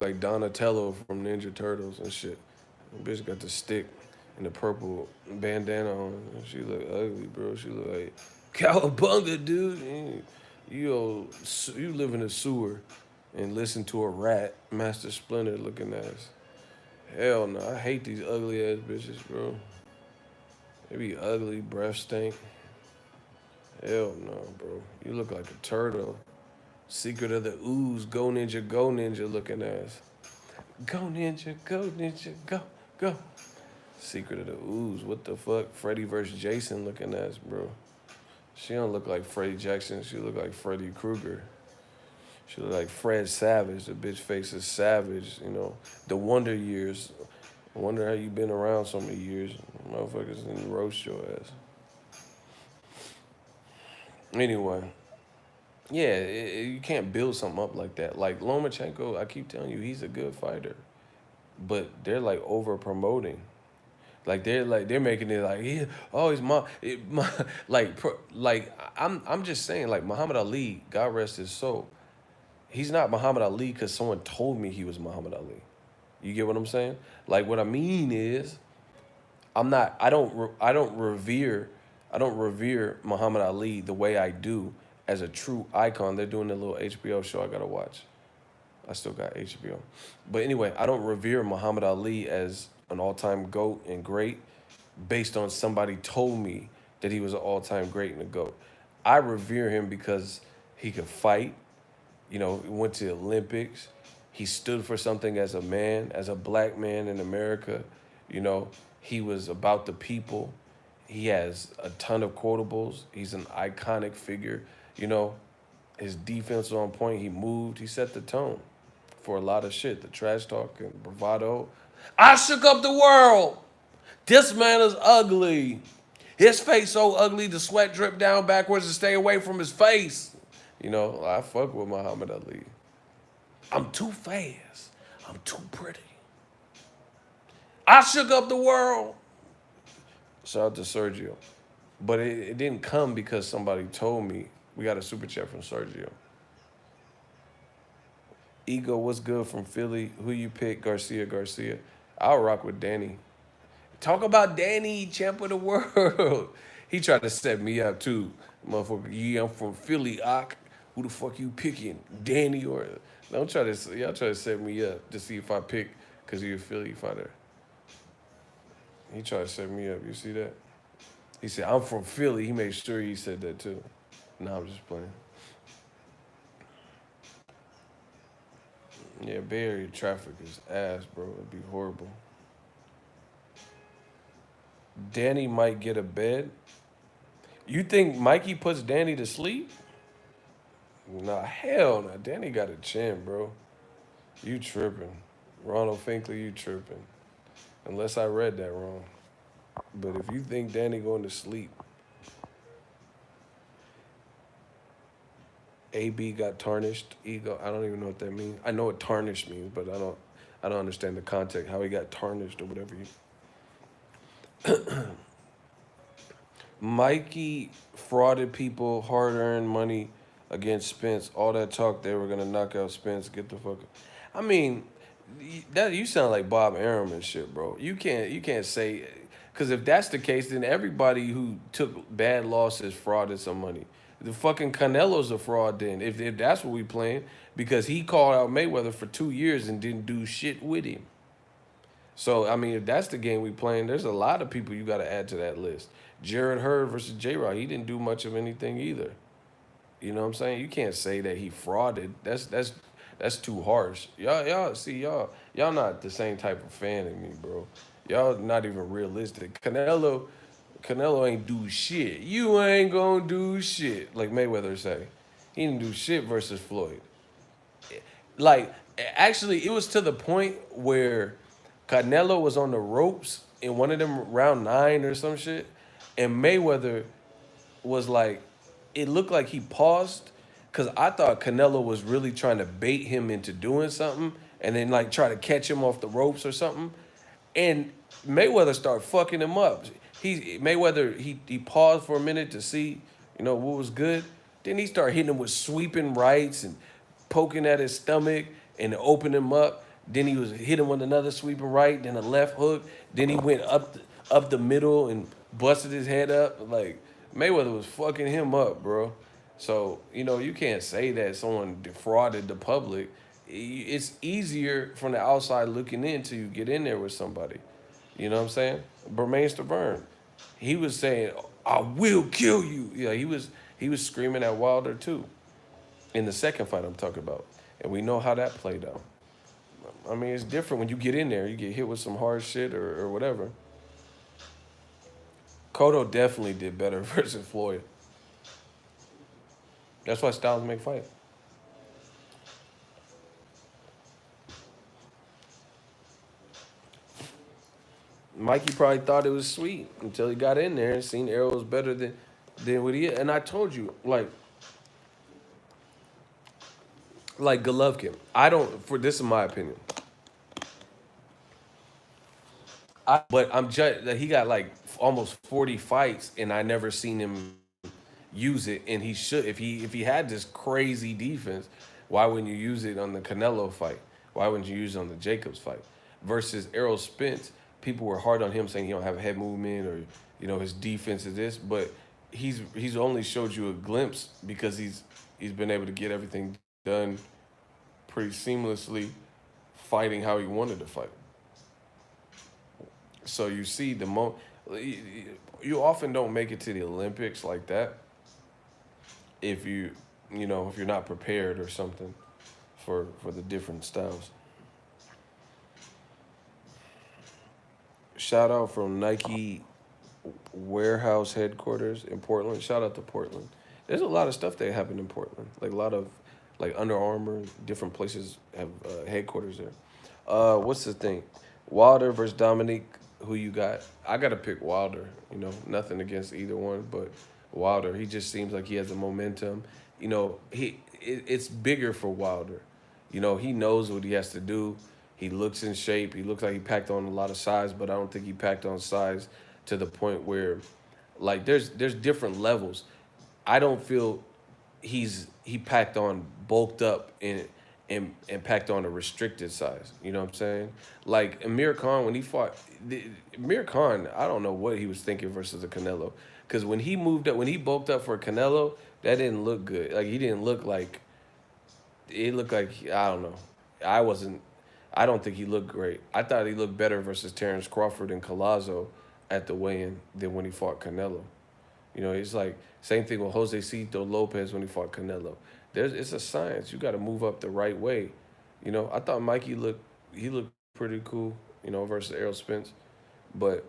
like Donatello from Ninja Turtles and shit. The bitch got the stick and the purple bandana on. She look ugly, bro. She look like cowabunga, dude. You live in a sewer and listen to a rat, Master Splinter looking ass. Hell no, I hate these ugly ass bitches, bro. They be ugly, breath stink. Hell no, bro. You look like a turtle. Secret of the ooze, go ninja looking ass. Go ninja, go, go. Secret of the ooze, what the fuck? Freddy versus Jason looking ass, bro. She don't look like Freddie Jackson. She look like Freddy Krueger. She look like Fred Savage. The bitch face is savage. You know, the Wonder Years. I wonder how you been around so many years. Motherfuckers didn't roast your ass. Anyway, yeah, you can't build something up like that. Like Lomachenko, I keep telling you, he's a good fighter, but they're like over promoting. Like they're making it like yeah, oh he's I'm just saying like Muhammad Ali, God rest his soul. He's not Muhammad Ali because someone told me he was Muhammad Ali. You get what I'm saying? Like what I mean is I'm not. I don't revere Muhammad Ali the way I do as a true icon. They're doing a little HBO show I gotta watch. I still got HBO, but anyway, I don't revere Muhammad Ali as an all-time goat and great based on somebody told me that he was an all-time great and a goat. I revere him because he could fight. You know, he went to the Olympics. He stood for something as a man, as a black man in America. You know, he was about the people. He has a ton of quotables. He's an iconic figure. You know, his defense was on point. He moved. He set the tone for a lot of shit. The trash talk and bravado. I shook up the world. This man is ugly. His face so ugly, the sweat dripped down backwards to stay away from his face. You know, I fuck with Muhammad Ali. I'm too fast. I'm too pretty. I shook up the world. Shout out to Sergio. But it didn't come because somebody told me. We got a super chat from Sergio. Ego, what's good from Philly? Who you pick? Garcia. I'll rock with Danny. Talk about Danny, champ of the world. He tried to set me up too. Motherfucker, yeah, I'm from Philly, Ock. Who the fuck you picking? Danny or don't try to y'all try to set me up to see if I pick because you're a Philly fighter. He tried to set me up. You see that? He said, I'm from Philly. He made sure he said that too. No, I'm just playing. Yeah, Bay Area traffic is ass, bro. It'd be horrible. Danny might get a bed. You think Mikey puts Danny to sleep? Nah, hell no. Danny got a chin, bro. You tripping. Ronald Finkley, you tripping. Unless I read that wrong. But if you think Danny going to sleep, AB got tarnished. Ego, I don't even know what that means. I know what tarnished means, but I don't understand the context, how he got tarnished or whatever. Mikey frauded people, hard-earned money against Spence. All that talk they were gonna knock out Spence. Get the fuck. I mean, that you sound like Bob Arum and shit, bro. You can't say, because if that's the case, then everybody who took bad losses frauded some money. The fucking Canelo's a fraud then, if that's what we playing, because he called out Mayweather for 2 years and didn't do shit with him. So, I mean, if that's the game we playing, there's a lot of people you got to add to that list. Jared Hurd versus J-Rock, he didn't do much of anything either. You know what I'm saying? You can't say that he frauded. That's too harsh. Y'all not the same type of fan as me, bro. Y'all not even realistic. Canelo ain't do shit. You ain't gonna do shit, like Mayweather say. He didn't do shit versus Floyd. Like, actually, it was to the point where Canelo was on the ropes in one of them round 9 or some shit, and Mayweather was like, it looked like he paused because I thought Canelo was really trying to bait him into doing something, and then like try to catch him off the ropes or something. And Mayweather started fucking him up. He paused for a minute to see, what was good. Then he started hitting him with sweeping rights and poking at his stomach and opening him up. Then he was hit him with another sweeping right, then a left hook. Then he went up the middle and busted his head up. Like Mayweather was fucking him up, bro. So you can't say that someone defrauded the public. It's easier from the outside looking in till you get in there with somebody. You know what I'm saying? Bermain Stavern, he was saying, "I will kill you." Yeah, he was screaming at Wilder too in the second fight I'm talking about, and we know how that played out. I mean, it's different when you get in there. You get hit with some hard shit or whatever. Cotto definitely did better versus Floyd. That's why styles make fight. Mikey probably thought it was sweet until he got in there and seen Errol was better than what he is. And I told you, like Golovkin. I don't. For this is my opinion. But I'm judged that he got like almost 40 fights, and I never seen him use it. And he should. If he had this crazy defense, why wouldn't you use it on the Canelo fight? Why wouldn't you use it on the Jacobs fight? Versus Errol Spence, people were hard on him saying he don't have a head movement or his defense is this, but he's only showed you a glimpse because he's been able to get everything done pretty seamlessly, fighting how he wanted to fight. So you see you often don't make it to the Olympics like that if if you're not prepared or something for the different styles. Shout out from Nike warehouse headquarters in Portland. Shout out to Portland. There's a lot of stuff that happened in Portland. Like a lot of like Under Armour, different places have headquarters there. What's the thing? Wilder versus Dominique. Who you got? I gotta pick Wilder. Nothing against either one, but Wilder. He just seems like he has the momentum. It's bigger for Wilder. He knows what he has to do. He looks in shape. He looks like he packed on a lot of size, but I don't think he packed on size to the point where, like, there's different levels. I don't feel he packed on, bulked up and packed on a restricted size. You know what I'm saying? Like Amir Khan when he fought, Amir Khan, I don't know what he was thinking versus the Canelo, because when he moved up, when he bulked up for Canelo, that didn't look good. Like he didn't look like. It looked like I don't know. I wasn't. I don't think he looked great. I thought he looked better versus Terrence Crawford and Collazo at the weigh-in than when he fought Canelo. It's like same thing with Jose Cito Lopez when he fought Canelo. It's a science. You got to move up the right way. I thought Mikey looked pretty cool. Versus Errol Spence, but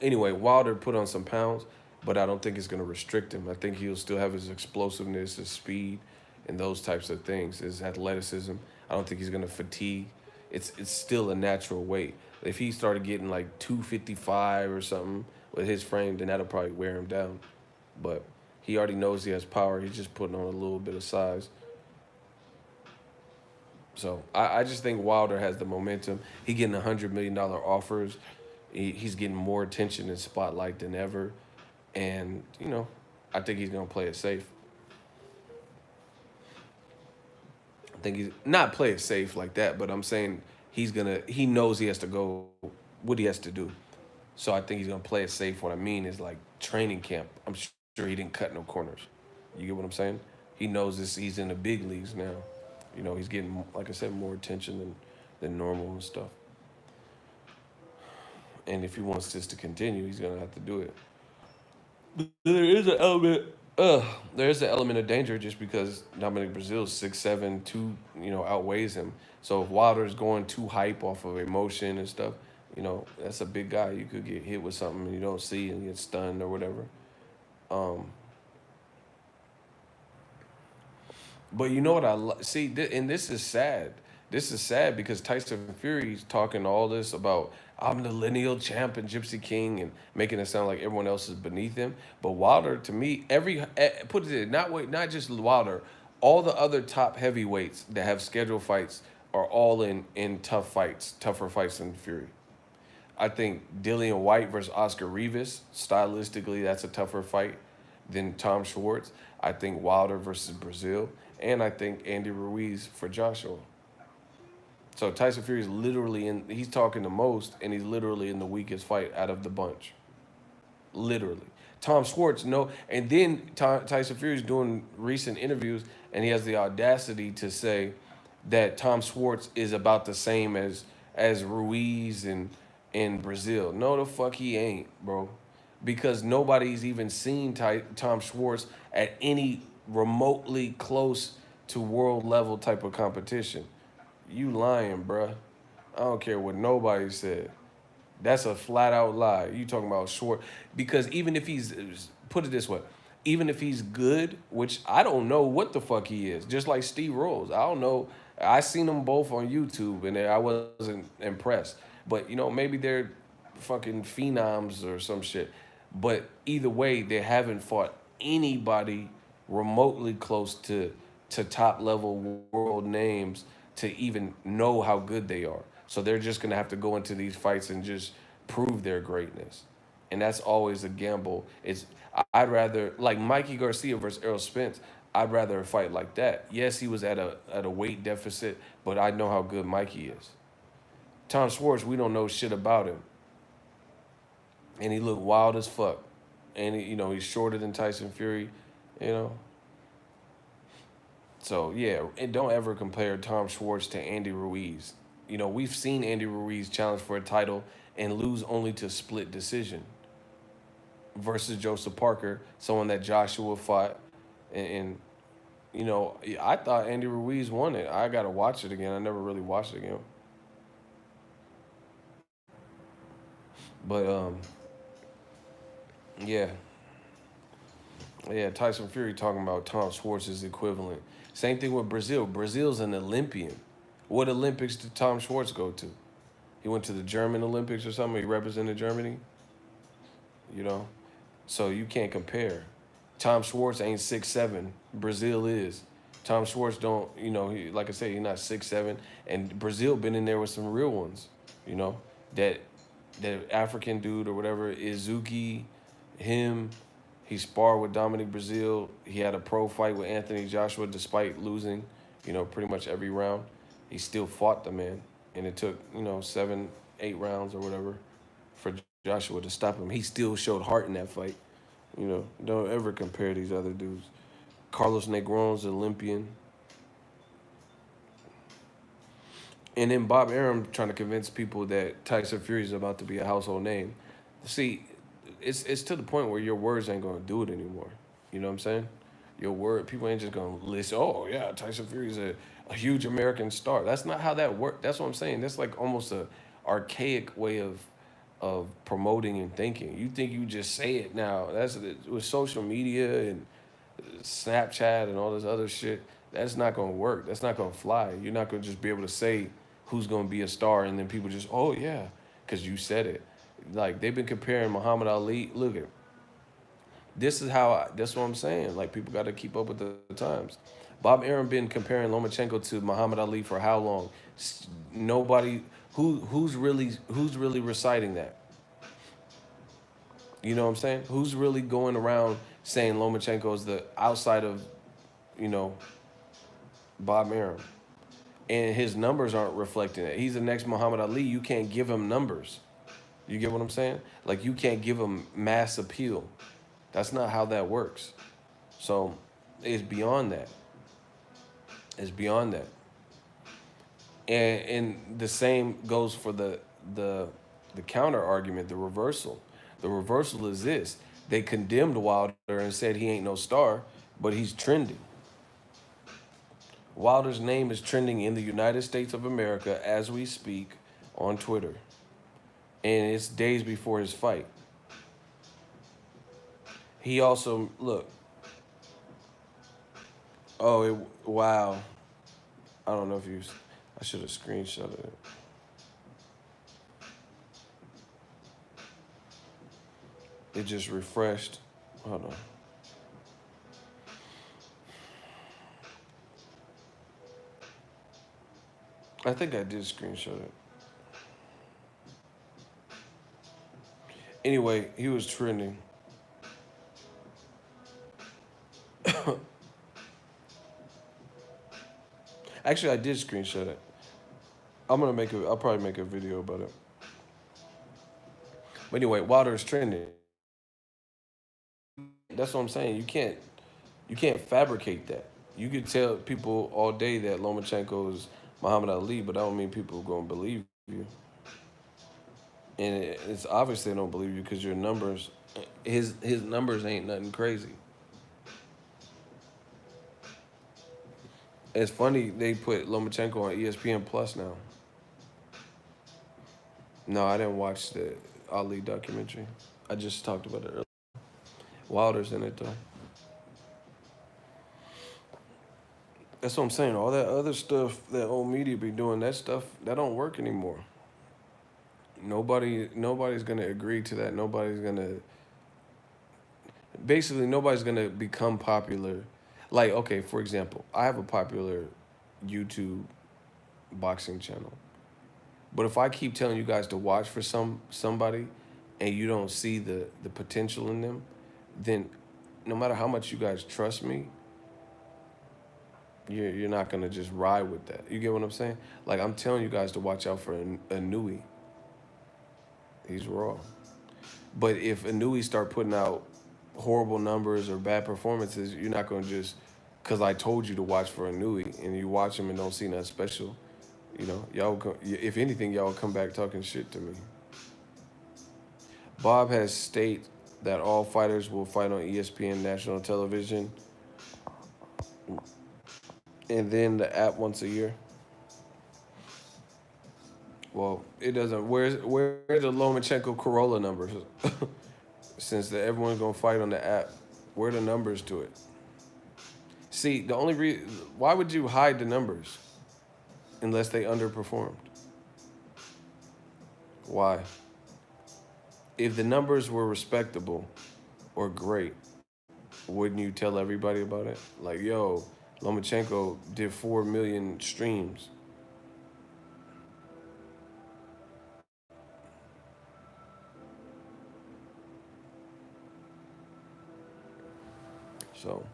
anyway, Wilder put on some pounds, but I don't think it's going to restrict him. I think he'll still have his explosiveness, his speed, and those types of things, his athleticism. I don't think he's going to fatigue. It's still a natural weight. If he started getting like 255 or something with his frame, then that'll probably wear him down. But he already knows he has power. He's just putting on a little bit of size. So I just think Wilder has the momentum. He getting $100 million offers. He's getting more attention and spotlight than ever. And, I think he's going to play it safe. I think he's not play it safe like that, but I'm saying he knows he has to go what he has to do. So I think he's going to play it safe. What I mean is like training camp. I'm sure he didn't cut no corners. You get what I'm saying? He knows this. He's in the big leagues now. He's getting, like I said, more attention than normal and stuff. And if he wants this to continue, he's gonna have to do it. There is an element. There is an element of danger just because Dominic Brazil's 6'7", outweighs him. So if Wilder's going too hype off of emotion and stuff, that's a big guy. You could get hit with something and you don't see and get stunned or whatever. But you know what see, and this is sad. This is sad because Tyson Fury's talking all this about I'm the lineal champ and Gypsy King and making it sound like everyone else is beneath him. But Wilder, to me, put it in, not just Wilder, all the other top heavyweights that have scheduled fights are all in tougher fights than Fury. I think Dillian White versus Oscar Rivas, stylistically, that's a tougher fight than Tom Schwartz. I think Wilder versus Brazil, and I think Andy Ruiz for Joshua. So Tyson Fury is literally he's talking the most, and he's literally in the weakest fight out of the bunch. Literally. Tom Schwartz, no. And then Tyson Fury is doing recent interviews, and he has the audacity to say that Tom Schwartz is about the same as Ruiz and in Brazil. No, the fuck he ain't, bro. Because nobody's even seen Tom Schwartz at any remotely close to world level type of competition. You lying, bruh. I don't care what nobody said. That's a flat out lie. You talking about short? Because even if he's, put it this way, even if he's good, which I don't know what the fuck he is, just like Steve Rose, I don't know. I seen them both on YouTube and I wasn't impressed. But you know, maybe they're fucking phenoms or some shit. But either way, they haven't fought anybody remotely close to top level world names to even know how good they are. So they're just gonna have to go into these fights and just prove their greatness. And that's always a gamble. I'd rather like Mikey Garcia versus Errol Spence. I'd rather a fight like that. Yes, he was at a weight deficit, but I know how good Mikey is. Tom Schwartz, we don't know shit about him, and he looked wild as fuck. And he's shorter than Tyson Fury, you know. So yeah, and don't ever compare Tom Schwartz to Andy Ruiz. We've seen Andy Ruiz challenge for a title and lose only to split decision versus Joseph Parker, someone that Joshua fought. And I thought Andy Ruiz won it. I got to watch it again. I never really watched it again. But, yeah. Yeah, Tyson Fury talking about Tom Schwartz's equivalent. Same thing with Brazil. Brazil's an Olympian. What Olympics did Tom Schwartz go to? He went to the German Olympics or something. He represented Germany. You know, so you can't compare. Tom Schwartz ain't 6'7". Brazil is. Tom Schwartz don't. Like I said, he's not 6'7". And Brazil been in there with some real ones. You know, that African dude or whatever, Izuki, him. He sparred with Dominic Brazil. He had a pro fight with Anthony Joshua despite losing, pretty much every round. He still fought the man. And it took, 7, 8 rounds or whatever for Joshua to stop him. He still showed heart in that fight. Don't ever compare these other dudes. Carlos Negron's Olympian. And then Bob Arum trying to convince people that Tyson Fury is about to be a household name. See, it's to the point where your words ain't gonna do it anymore. You know what I'm saying? Your word, people ain't just gonna listen. Oh yeah, Tyson Fury's a huge American star. That's not how that works. That's what I'm saying. That's like almost a archaic way of promoting and thinking. You think you just say it now. That's with social media and Snapchat and all this other shit. That's not gonna work. That's not gonna fly. You're not gonna just be able to say who's gonna be a star and then people just, oh yeah, because you said it. Like they've been comparing Muhammad Ali. Look at that's what I'm saying. Like people got to keep up with the times. Bob Arum been comparing Lomachenko to Muhammad Ali for how long? Nobody who's really reciting that. You know what I'm saying? Who's really going around saying Lomachenko is the outside of, Bob Arum? And his numbers aren't reflecting it. He's the next Muhammad Ali. You can't give him numbers. You get what I'm saying? Like you can't give him mass appeal. That's not how that works. So it's beyond that. It's beyond that. And the same goes for the counter argument, the reversal. The reversal is this. They condemned Wilder and said he ain't no star, but he's trending. Wilder's name is trending in the United States of America as we speak on Twitter. And it's days before his fight. He also, look. Oh, wow. I don't know if I should have screenshotted it. It just refreshed. Hold on. I think I did screenshot it. Anyway, he was trending. Actually, I did screenshot it. I'll probably make a video about it. But anyway, Wilder is trending. That's what I'm saying. You can't fabricate that. You could tell people all day that Lomachenko is Muhammad Ali, but I don't mean people are gonna believe you. And it's obvious they don't believe you because your numbers, his numbers ain't nothing crazy. It's funny they put Lomachenko on ESPN Plus now. No, I didn't watch the Ali documentary. I just talked about it earlier. Wilder's in it though. That's what I'm saying. All that other stuff that old media be doing, that stuff that don't work anymore. Nobody's gonna agree to that. Nobody's gonna become popular. Like, okay, for example, I have a popular YouTube boxing channel. But if I keep telling you guys to watch for somebody and you don't see the potential in them, then no matter how much you guys trust me, you're not gonna just ride with that. You get what I'm saying? Like, I'm telling you guys to watch out for Anui. He's raw. But if Anui start putting out horrible numbers or bad performances, you're not gonna just because I told you to watch for Anui and you watch him and don't see nothing special. If anything, y'all come back talking shit to me. Bob has stated that all fighters will fight on ESPN national television and then the app once a year. Well, it doesn't. Where's the Lomachenko Corolla numbers? Since everyone's gonna fight on the app, where are the numbers to it? See, the only reason why would you hide the numbers unless they underperformed? Why? If the numbers were respectable or great, wouldn't you tell everybody about it? Like, yo, Lomachenko did 4 million streams. So,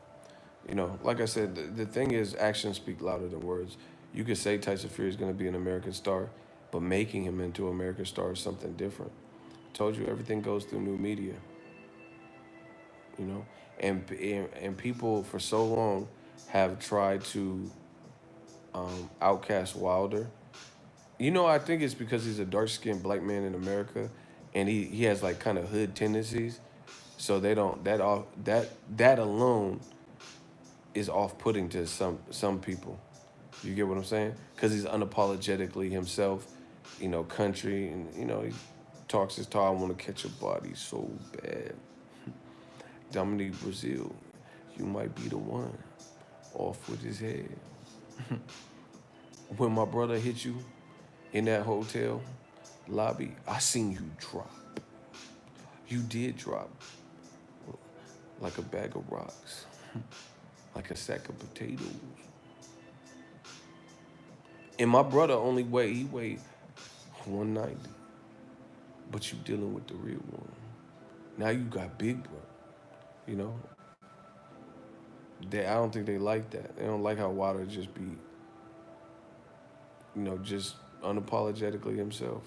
like I said, the thing is actions speak louder than words. You could say Tyson Fury is going to be an American star, but making him into an American star is something different. I told you everything goes through new media, you know, and people for so long have tried to outcast Wilder. I think it's because he's a dark-skinned black man in America, and he has like kind of hood tendencies. So they don't that alone is off-putting to some people. You get what I'm saying? Because he's unapologetically himself, country, and he talks his talk. I want to catch a body so bad. Dominique Brazil, you might be the one. Off with his head. When my brother hit you in that hotel lobby, I seen you drop. You did drop like a bag of rocks, like a sack of potatoes. And my brother he weighed 190. But you dealing with the real one. Now you got big brother, you know? I don't think they like that. They don't like how Wilder just be, just unapologetically himself.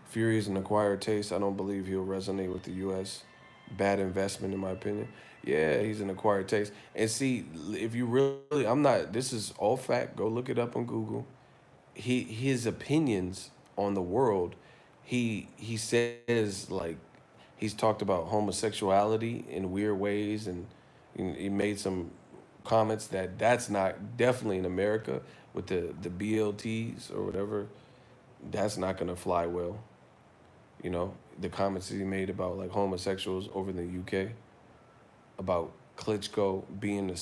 Fury is an acquired taste. I don't believe he'll resonate with the U.S. Bad investment, in my opinion. Yeah, he's an acquired taste. And see, if you really, this is all fact. Go look it up on Google. His opinions on the world, he says, like, he's talked about homosexuality in weird ways, and he made some comments that's not definitely in America with the BLTs or whatever. That's not gonna fly well. The comments that he made about like homosexuals over in the UK, about Klitschko being a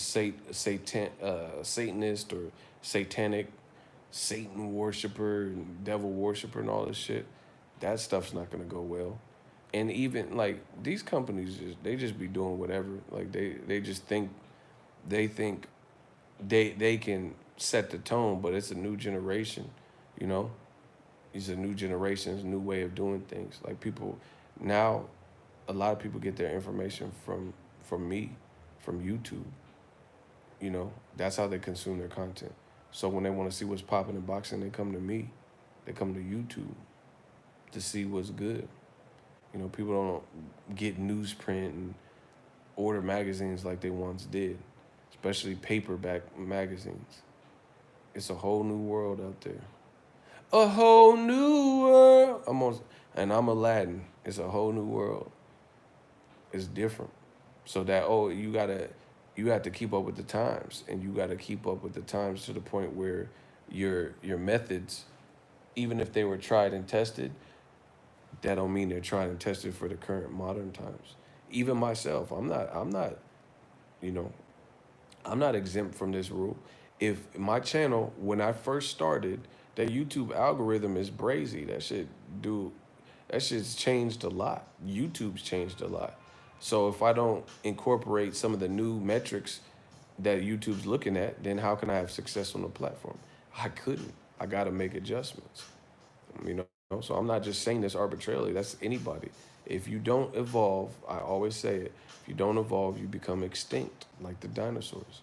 Satanist or satanic Satan worshiper and devil worshiper and all this shit. That stuff's not gonna go well. And even like these companies they just be doing whatever. Like they just think they can set the tone, but it's a new generation, you know. It's a new generation, it's a new way of doing things. Like people now, a lot of people get their information from me, from YouTube. You know, that's how they consume their content. So when they want to see what's popping in boxing, they come to me. They come to YouTube to see what's good. You know, people don't get newsprint and order magazines like they once did, especially paperback magazines. It's a whole new world out there. A whole new world. And I'm Aladdin. It's a whole new world. It's different. So that you have to keep up with the times, and you got to keep up with the times to the point where your methods, even if they were tried and tested, that don't mean they're tried and tested for the current modern times. Even myself, I'm not you know I'm not exempt from this rule. If my channel, when I first started, that YouTube algorithm is brazy. Do that shit's changed a lot. YouTube's changed a lot. So if I don't incorporate some of the new metrics that YouTube's looking at, then how can I have success on the platform? I couldn't. I got to make adjustments. You know, so I'm not just saying this arbitrarily. That's anybody. If you don't evolve, I always say it. If you don't evolve, you become extinct, like the dinosaurs.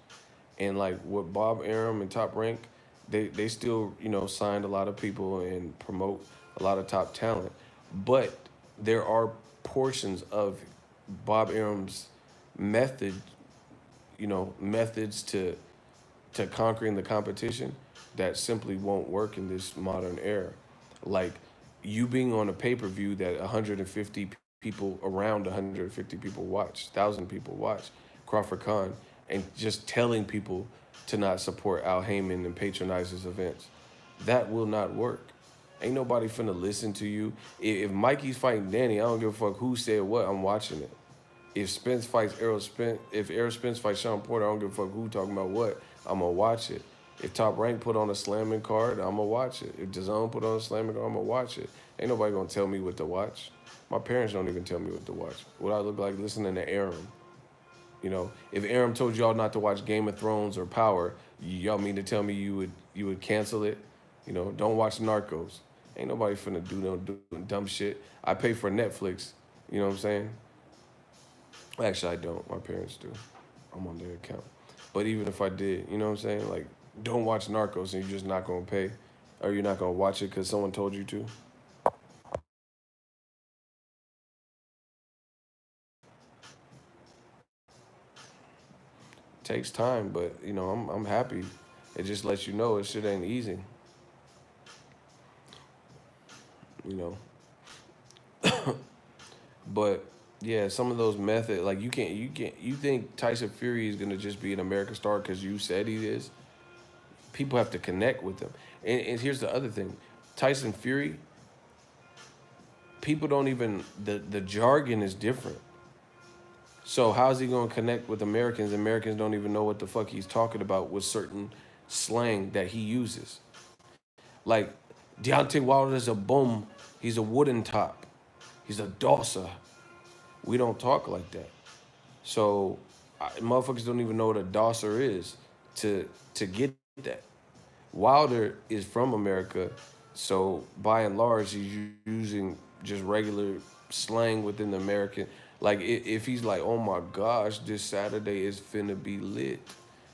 And like what Bob Arum and Top Rank, they still, you know, signed a lot of people and promote a lot of top talent. But there are portions of Bob Arum's method, you know, methods to conquering the competition that simply won't work in this modern era. Like you being on a pay-per-view that 150 people, around 150 people watch, 1,000 people watch Crawford Khan, and just telling people to not support Al Heyman and patronize his events. That will not work. Ain't nobody finna listen to you. If Mikey's fighting Danny, I don't give a fuck who said what, I'm watching it. If Spence fights Errol Spence, if Errol Spence fights Sean Porter, I don't give a fuck who talking about what. I'm gonna watch it. If Top Rank put on a slamming card, I'm gonna watch it. If DAZN put on a slamming card, I'm gonna watch it. Ain't nobody gonna tell me what to watch. My parents don't even tell me what to watch. What I look like listening to Arum. You know, if Arum told y'all not to watch Game of Thrones or Power, y'all mean to tell me you would cancel it? You know, don't watch Narcos. Ain't nobody finna do no dumb shit. I pay for Netflix. You know what I'm saying? Actually, I don't. My parents do. I'm on their account. But even if I did, you know what I'm saying? Like, don't watch Narcos and you're just not going to pay. Or you're not going to watch it because someone told you to. Takes time, but, you know, I'm happy. It just lets you know it shit ain't easy. You know? But, yeah, some of those methods, like, you think Tyson Fury is going to just be an American star because you said he is? People have to connect with him. And here's the other thing. Tyson Fury, people don't even, the jargon is different. So how's he gonna connect with Americans? Americans don't even know what the fuck he's talking about with certain slang that he uses. Like Deontay Wilder's a boom. He's a wooden top. He's a dosser. We don't talk like that. So motherfuckers don't even know what a dosser is to get that. Wilder is from America, so by and large, he's using just regular slang within the American. Like, if he's like, oh my gosh, this Saturday is finna be lit,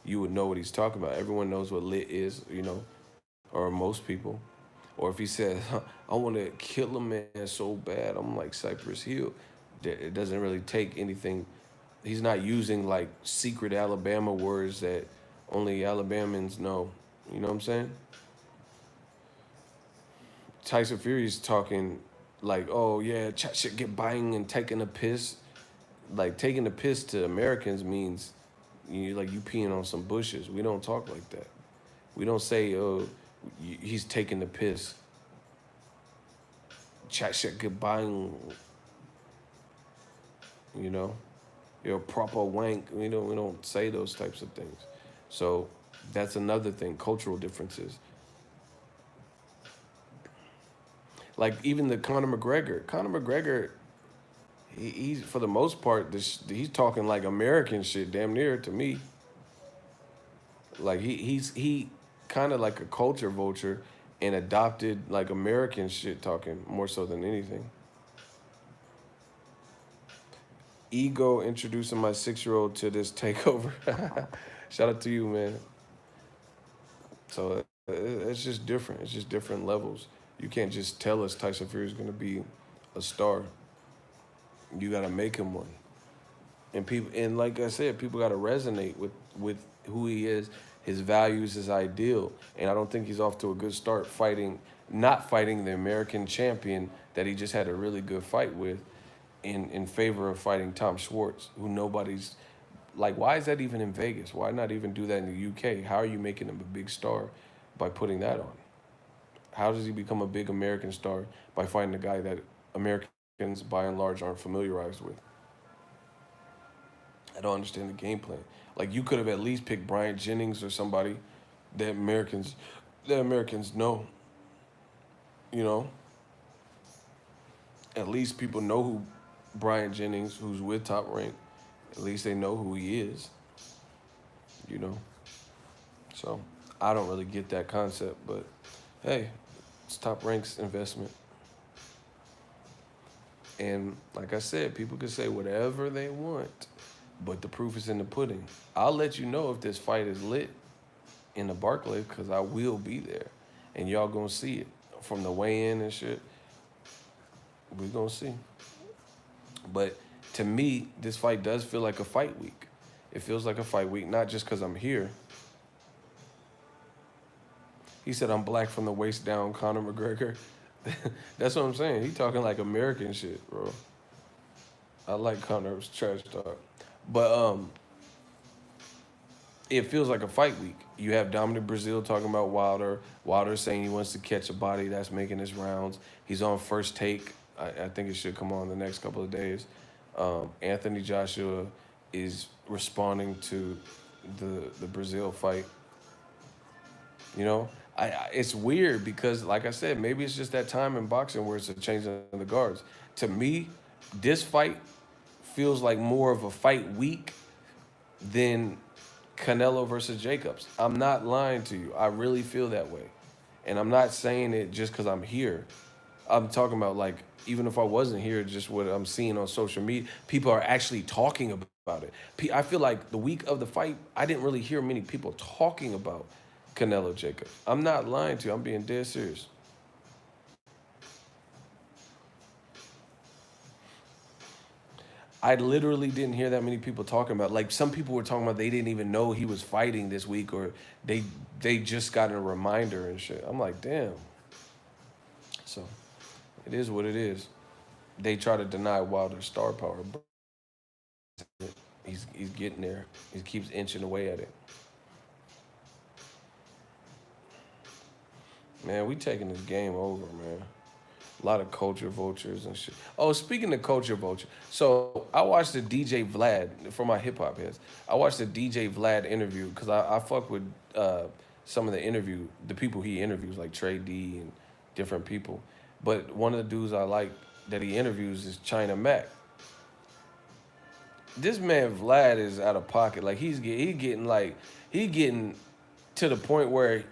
you would know what he's talking about. Everyone knows what lit is, you know, or most people. Or if he says, I want to kill a man so bad, I'm like Cypress Hill, it doesn't really take anything. He's not using like secret Alabama words that only Alabamans know. You know what I'm saying? Tyson Fury's talking like, oh yeah, chat shit get buying and taking a piss. Like taking a piss to Americans means you peeing on some bushes. We don't talk like that. We don't say, oh, he's taking the piss. Chat shit get buying. You know, you're a proper wank. We don't say those types of things. So that's another thing. Cultural differences. Like even the Conor McGregor. Conor McGregor, he's for the most part, he's talking like American shit, damn near to me. Like he kind of like a culture vulture and adopted like American shit talking more so than anything. Ego introducing my 6-year-old to this takeover. Shout out to you, man. So it's just different. It's just different levels. You can't just tell us Tyson Fury is going to be a star. You got to make him one. And people, and like I said, people got to resonate with who he is, his values, his ideal. And I don't think he's off to a good start fighting, not fighting the American champion that he just had a really good fight with, in favor of fighting Tom Schwartz, who nobody's like. Why is that even in Vegas? Why not even do that in the UK? How are you making him a big star by putting that on? How does he become a big American star by fighting a guy that Americans by and large aren't familiarized with? I don't understand the game plan. Like you could have at least picked Bryant Jennings or somebody that Americans know. You know, at least people know who Bryant Jennings, who's with Top Rank. At least they know who he is. You know, so I don't really get that concept, but hey, it's Top Rank's investment. And like I said, people can say whatever they want, but the proof is in the pudding. I'll let you know if this fight is lit in the Barclays because I will be there. And y'all gonna see it from the weigh-in and shit. We gonna see. But to me, this fight does feel like a fight week. It feels like a fight week, not just because I'm here. He said I'm black from the waist down, Conor McGregor. That's what I'm saying. He talking like American shit, bro. I like Conor's trash talk. But it feels like a fight week. You have Dominic Brazil talking about Wilder. Wilder saying he wants to catch a body that's making his rounds. He's on First Take. I think it should come on the next couple of days. Anthony Joshua is responding to the Brazil fight. You know, it's weird because, like I said, maybe it's just that time in boxing where it's a change in the guards. To me, this fight feels like more of a fight week than Canelo versus Jacobs. I'm not lying to you. I really feel that way. And I'm not saying it just because I'm here. I'm talking about, like, even if I wasn't here, just what I'm seeing on social media, people are actually talking about it. I feel like the week of the fight, I didn't really hear many people talking about Canelo Jacobs. I'm not lying to you. I'm being dead serious. I literally didn't hear that many people talking about. Like some people were talking about they didn't even know he was fighting this week, or they just got a reminder and shit. I'm like, damn. So it is what it is. They try to deny Wilder's star power, but he's getting there. He keeps inching away at it. Man, we taking this game over, man. A lot of culture vultures and shit. Oh, speaking of culture vulture, so I watched the DJ Vlad for my hip hop heads. I watched the DJ Vlad interview because I fuck with some of the people he interviews, like Trey D and different people. But one of the dudes I like that he interviews is China Mac. This man Vlad is out of pocket. Like he getting to the point where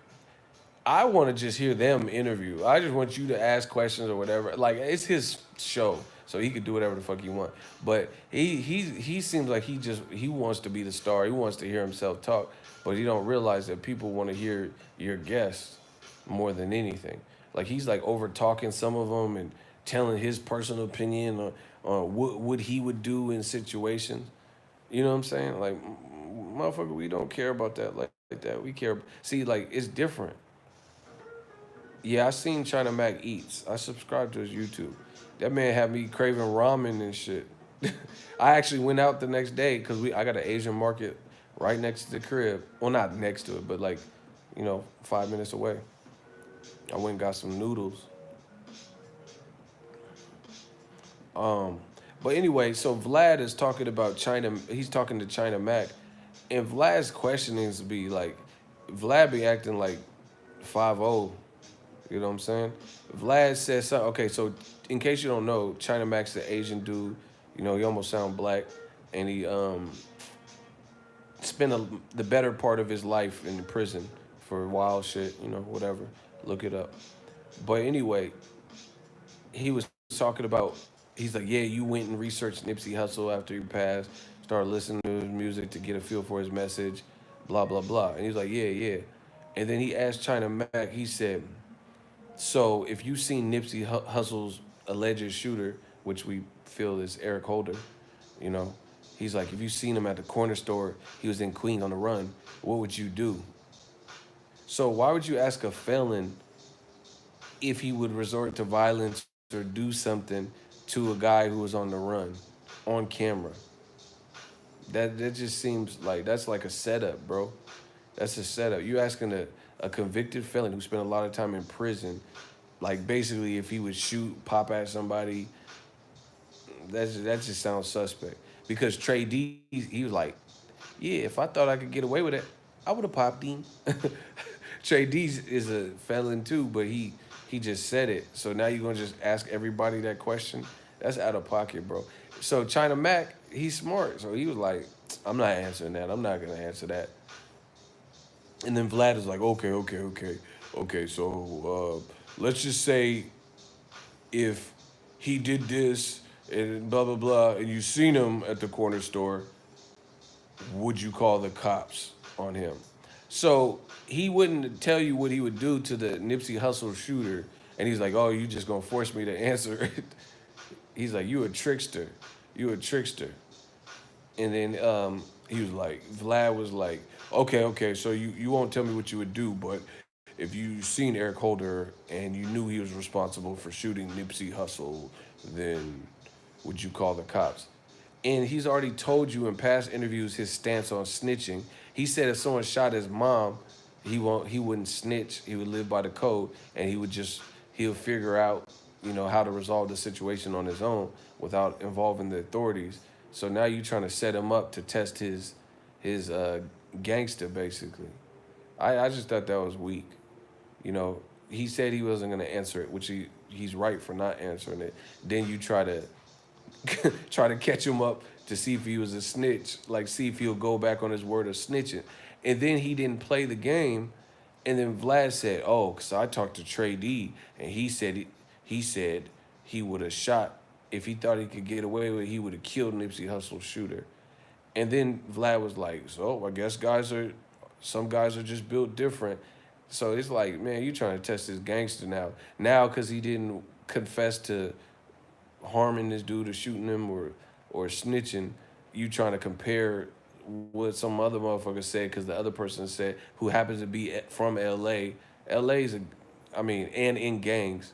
I want to just hear them interview. I just want you to ask questions or whatever. Like it's his show, so he could do whatever the fuck he want. But he seems like he wants to be the star. He wants to hear himself talk, but he don't realize that people want to hear your guests more than anything. Like he's like over talking some of them and telling his personal opinion on what he would do in situations. You know what I'm saying? Like, motherfucker, we don't care about that like that. We care. See, like it's different. Yeah, I seen China Mac Eats. I subscribed to his YouTube. That man had me craving ramen and shit. I actually went out the next day because I got an Asian market right next to the crib. Well, not next to it, but like, 5 minutes away. I went and got some noodles. Um, but anyway, so Vlad is talking about China. He's talking to China Mac, and Vlad's questionings be like, Vlad be acting like 5-0. You know what I'm saying? Vlad says something. Okay, so in case you don't know, China Mac's the Asian dude. He almost sound black, and he spent the better part of his life in prison for wild shit, whatever. Look it up. But anyway, he was talking about, he's like, yeah, you went and researched Nipsey Hussle after he passed, started listening to his music to get a feel for his message, blah, blah, blah. And he's like, yeah, yeah. And then he asked China Mac, he said, so if you seen Nipsey Hussle's alleged shooter, which we feel is Eric Holder, you know, he's like, if you seen him at the corner store, he was in Queens on the run, what would you do? So why would you ask a felon if he would resort to violence or do something to a guy who was on the run, on camera? That just seems like that's like a setup, bro. That's a setup. You asking a convicted felon who spent a lot of time in prison, like basically if he would shoot, pop at somebody, that just sounds suspect. Because Trey D, he was like, yeah, if I thought I could get away with it, I would have popped him. Trey D is a felon too, but he just said it. So now you're gonna just ask everybody that question? That's out of pocket, bro. So China Mac, he's smart. So he was like, I'm not answering that. I'm not gonna answer that. And then Vlad is like, okay. So let's just say if he did this and blah blah blah, and you seen him at the corner store, would you call the cops on him? So he wouldn't tell you what he would do to the Nipsey Hussle shooter, and he's like, oh, you just gonna force me to answer it? He's like, you a trickster, you a trickster. And then he was like, Vlad was like, okay, so you won't tell me what you would do, but if you seen Eric Holder and you knew he was responsible for shooting Nipsey Hussle, then would you call the cops? And he's already told you in past interviews his stance on snitching. He said if someone shot his mom, he wouldn't snitch. He would live by the code, and he'll figure out, how to resolve the situation on his own without involving the authorities. So now you're trying to set him up to test his gangster basically. I just thought that was weak. He said he wasn't gonna answer it, which he's right for not answering it. Then you try to try to catch him up to see if he was a snitch, like see if he'll go back on his word of snitching. And then he didn't play the game. And then Vlad said, oh, because I talked to Trey D, and he said he would have shot if he thought he could get away with it, he would have killed Nipsey Hussle's shooter. And then Vlad was like, so I guess some guys are just built different. So it's like, man, you trying to test this gangster now. Now, because he didn't confess to harming this dude or shooting him or snitching, you trying to compare what some other motherfucker said because the other person said, who happens to be from L.A. L.A.'s and in gangs,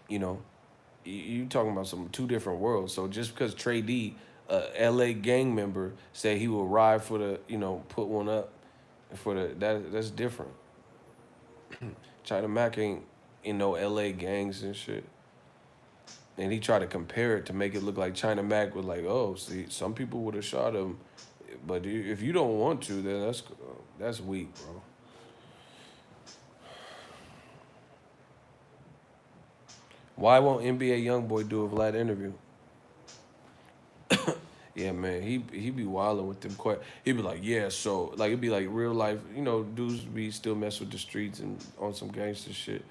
you talking about some two different worlds. So just because Trey D, L.A. gang member, say he will ride for the, put one up for that's different. China Mac ain't in no L.A. gangs and shit. And he tried to compare it to make it look like China Mac was like, oh, see, some people would have shot him, but if you don't want to, then that's weak, bro. Why won't NBA YoungBoy do a Vlad interview? Yeah, man, he be wilding with them. He be like, yeah, so like it'd be like real life, dudes be still mess with the streets and on some gangster shit,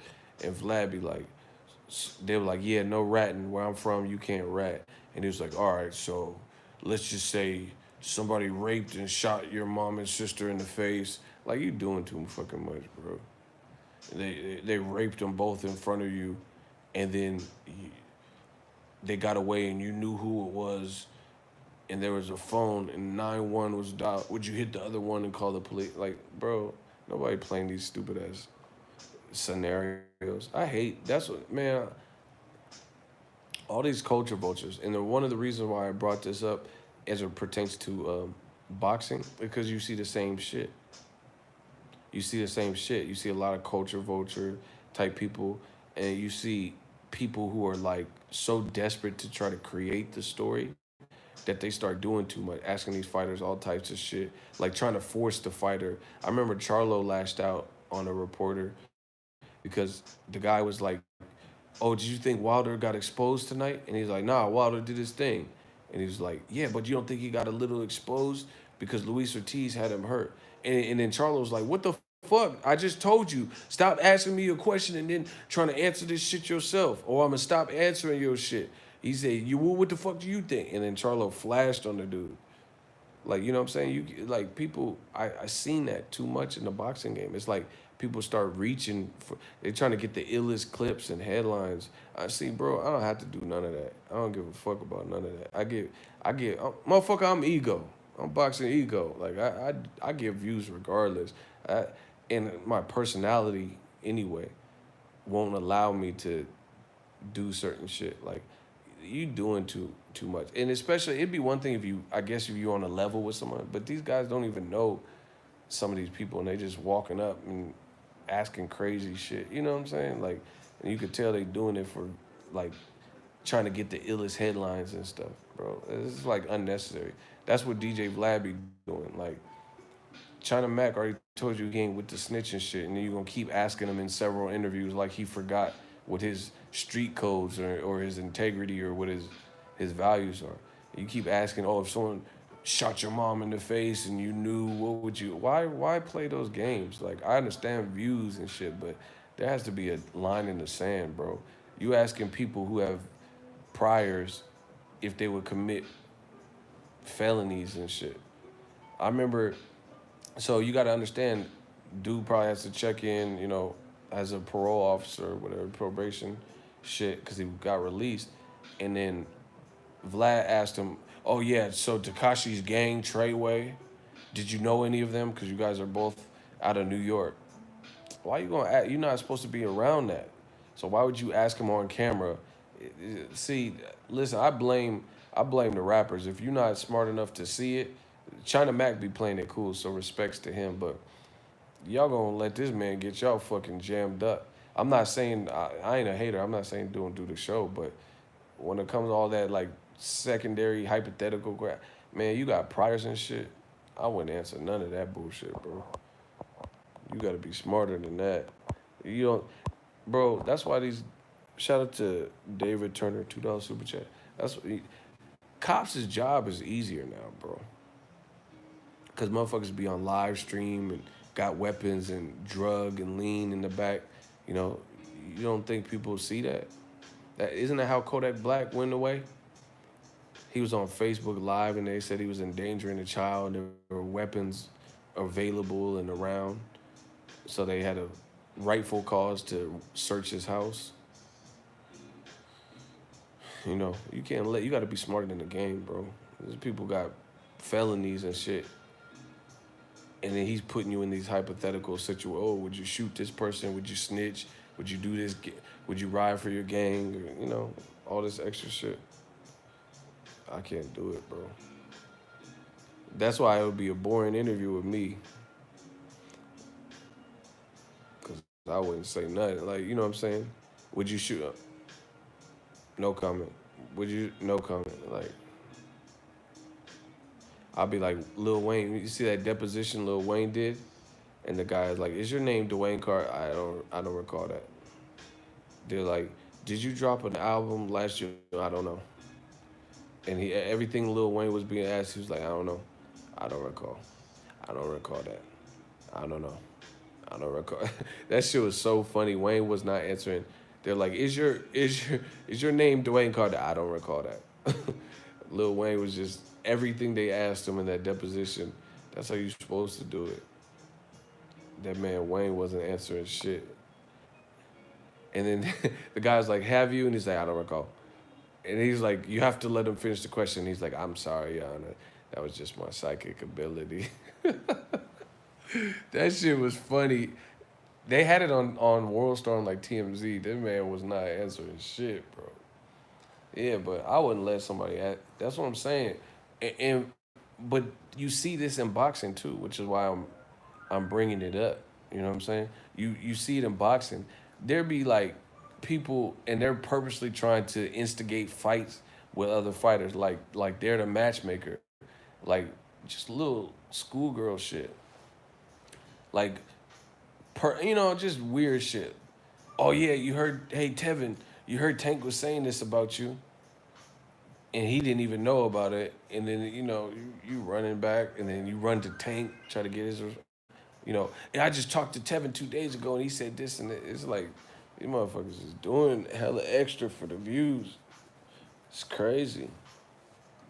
and Vlad be like, they were like, yeah, no ratting. Where I'm from, you can't rat. And he was like, all right, so let's just say somebody raped and shot your mom and sister in the face. Like, you doing too fucking much, bro. They raped them both in front of you, and then they got away, and you knew who it was, and there was a phone, and 911 was dialed. Would you hit the other one and call the police? Like, bro, nobody playing these stupid ass scenarios. That's what, man, all these culture vultures. And one of the reasons why I brought this up as it pertains to boxing, because you see the same shit. You see the same shit. You see a lot of culture vulture type people, and you see people who are like so desperate to try to create the story that they start doing too much, asking these fighters all types of shit, like trying to force the fighter. I remember Charlo lashed out on a reporter because the guy was like, oh, did you think Wilder got exposed tonight? And he's like, nah, Wilder did his thing. And he's like, yeah, but you don't think he got a little exposed because Luis Ortiz had him hurt? And then Charlo was like, what the fuck? I just told you, stop asking me a question and then trying to answer this shit yourself, or I'm gonna stop answering your shit. He said, you, what the fuck do you think? And then Charlo flashed on the dude. Like, you know what I'm saying? You like people. I seen that too much in the boxing game. It's like people start reaching for. They're trying to get the illest clips and headlines. I see, bro. I don't have to do none of that. I don't give a fuck about none of that. Motherfucker. I'm ego. I'm boxing ego. Like I get views regardless. And my personality anyway won't allow me to do certain shit. Like you doing too much. And especially it'd be one thing if you, I guess, if you're on a level with someone, but these guys don't even know some of these people and they just walking up and asking crazy shit. You know what I'm saying? Like, and you could tell they doing it for like trying to get the illest headlines and stuff, bro. It's like unnecessary. That's what DJ Vlad be doing. Like China Mac already told you he ain't with the snitching shit, and then you're gonna keep asking him in several interviews like he forgot what his street codes or his integrity or what his values are. You keep asking, oh, if someone shot your mom in the face and you knew, what would you? Why play those games? Like I understand views and shit, but there has to be a line in the sand, bro. You asking people who have priors if they would commit felonies and shit. I remember. So you got to understand, dude probably has to check in, you know, as a parole officer or whatever, probation shit, because he got released. And then Vlad asked him, oh, yeah, so Tekashi's gang, Treyway, did you know any of them? Because you guys are both out of New York. Why you going to ask? You're not supposed to be around that. So why would you ask him on camera? See, listen, I blame the rappers. If you're not smart enough to see it, China Mac be playing it cool, so respects to him. But y'all gonna let this man get y'all fucking jammed up. I'm not saying I ain't a hater. I'm not saying don't do the show, but when it comes to all that like secondary hypothetical crap, man, you got priors and shit. I wouldn't answer none of that bullshit, bro. You gotta be smarter than that. You don't, bro. That's why these. Shout out to David Turner, $2 super chat. That's what cops' job is easier now, bro. Because motherfuckers be on live stream and got weapons and drug and lean in the back. You know, you don't think people see that? That isn't that how Kodak Black went away? He was on Facebook Live and they said he was endangering a child. There were weapons available and around, so they had a rightful cause to search his house. You know, you can't let. You got to be smarter than the game, bro. These people got felonies and shit, and then he's putting you in these hypothetical situations. Oh, would you shoot this person? Would you snitch? Would you do this? Would you ride for your gang? You know, all this extra shit. I can't do it, bro. That's why it would be a boring interview with me, because I wouldn't say nothing. Like, you know what I'm saying? Would you shoot? No comment. Would you? No comment. Like, I'll be like, Lil Wayne. You see that deposition Lil Wayne did? And the guy is like, is your name Dwayne Carter? I don't recall that. They're like, did you drop an album last year? I don't know. And everything Lil Wayne was being asked, he was like, I don't know. I don't recall. I don't recall that. I don't know. I don't recall. That shit was so funny. Wayne was not answering. They're like, is your name Dwayne Carter? I don't recall that. Lil Wayne was just everything they asked him in that deposition. That's how you're supposed to do it. That man Wayne wasn't answering shit. And then the guy's like, have you? And he's like, I don't recall. And he's like, you have to let him finish the question. He's like, I'm sorry, Your Honor. That was just my psychic ability. That shit was funny. They had it on World Star on like TMZ. That man was not answering shit, bro. Yeah, but I wouldn't let somebody ask. That's what I'm saying. But you see this in boxing too, which is why I'm bringing it up. You know what I'm saying? You see it in boxing. There be like people, and they're purposely trying to instigate fights with other fighters, like they're the matchmaker, like just little schoolgirl shit, like just weird shit. Oh yeah, you heard? Hey Tevin, you heard Tank was saying this about you. and he didn't even know about it. And then you running back, and then you run to Tank, try to get his, And I just talked to Tevin 2 days ago, and he said this, and it's like these motherfuckers is doing hella extra for the views. It's crazy.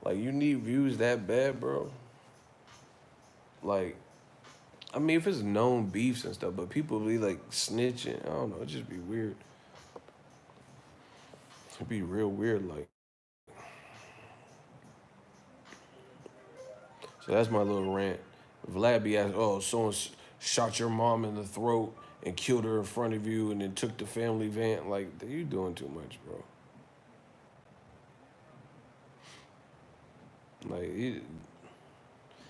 Like you need views that bad, bro. Like I mean, if it's known beefs and stuff, but people be like snitching. I don't know. It just be weird. It'd be real weird. Like so, that's my little rant. Vlad be asking, "Oh, someone shot your mom in the throat and killed her in front of you, and then took the family van." Like you doing too much, bro. Like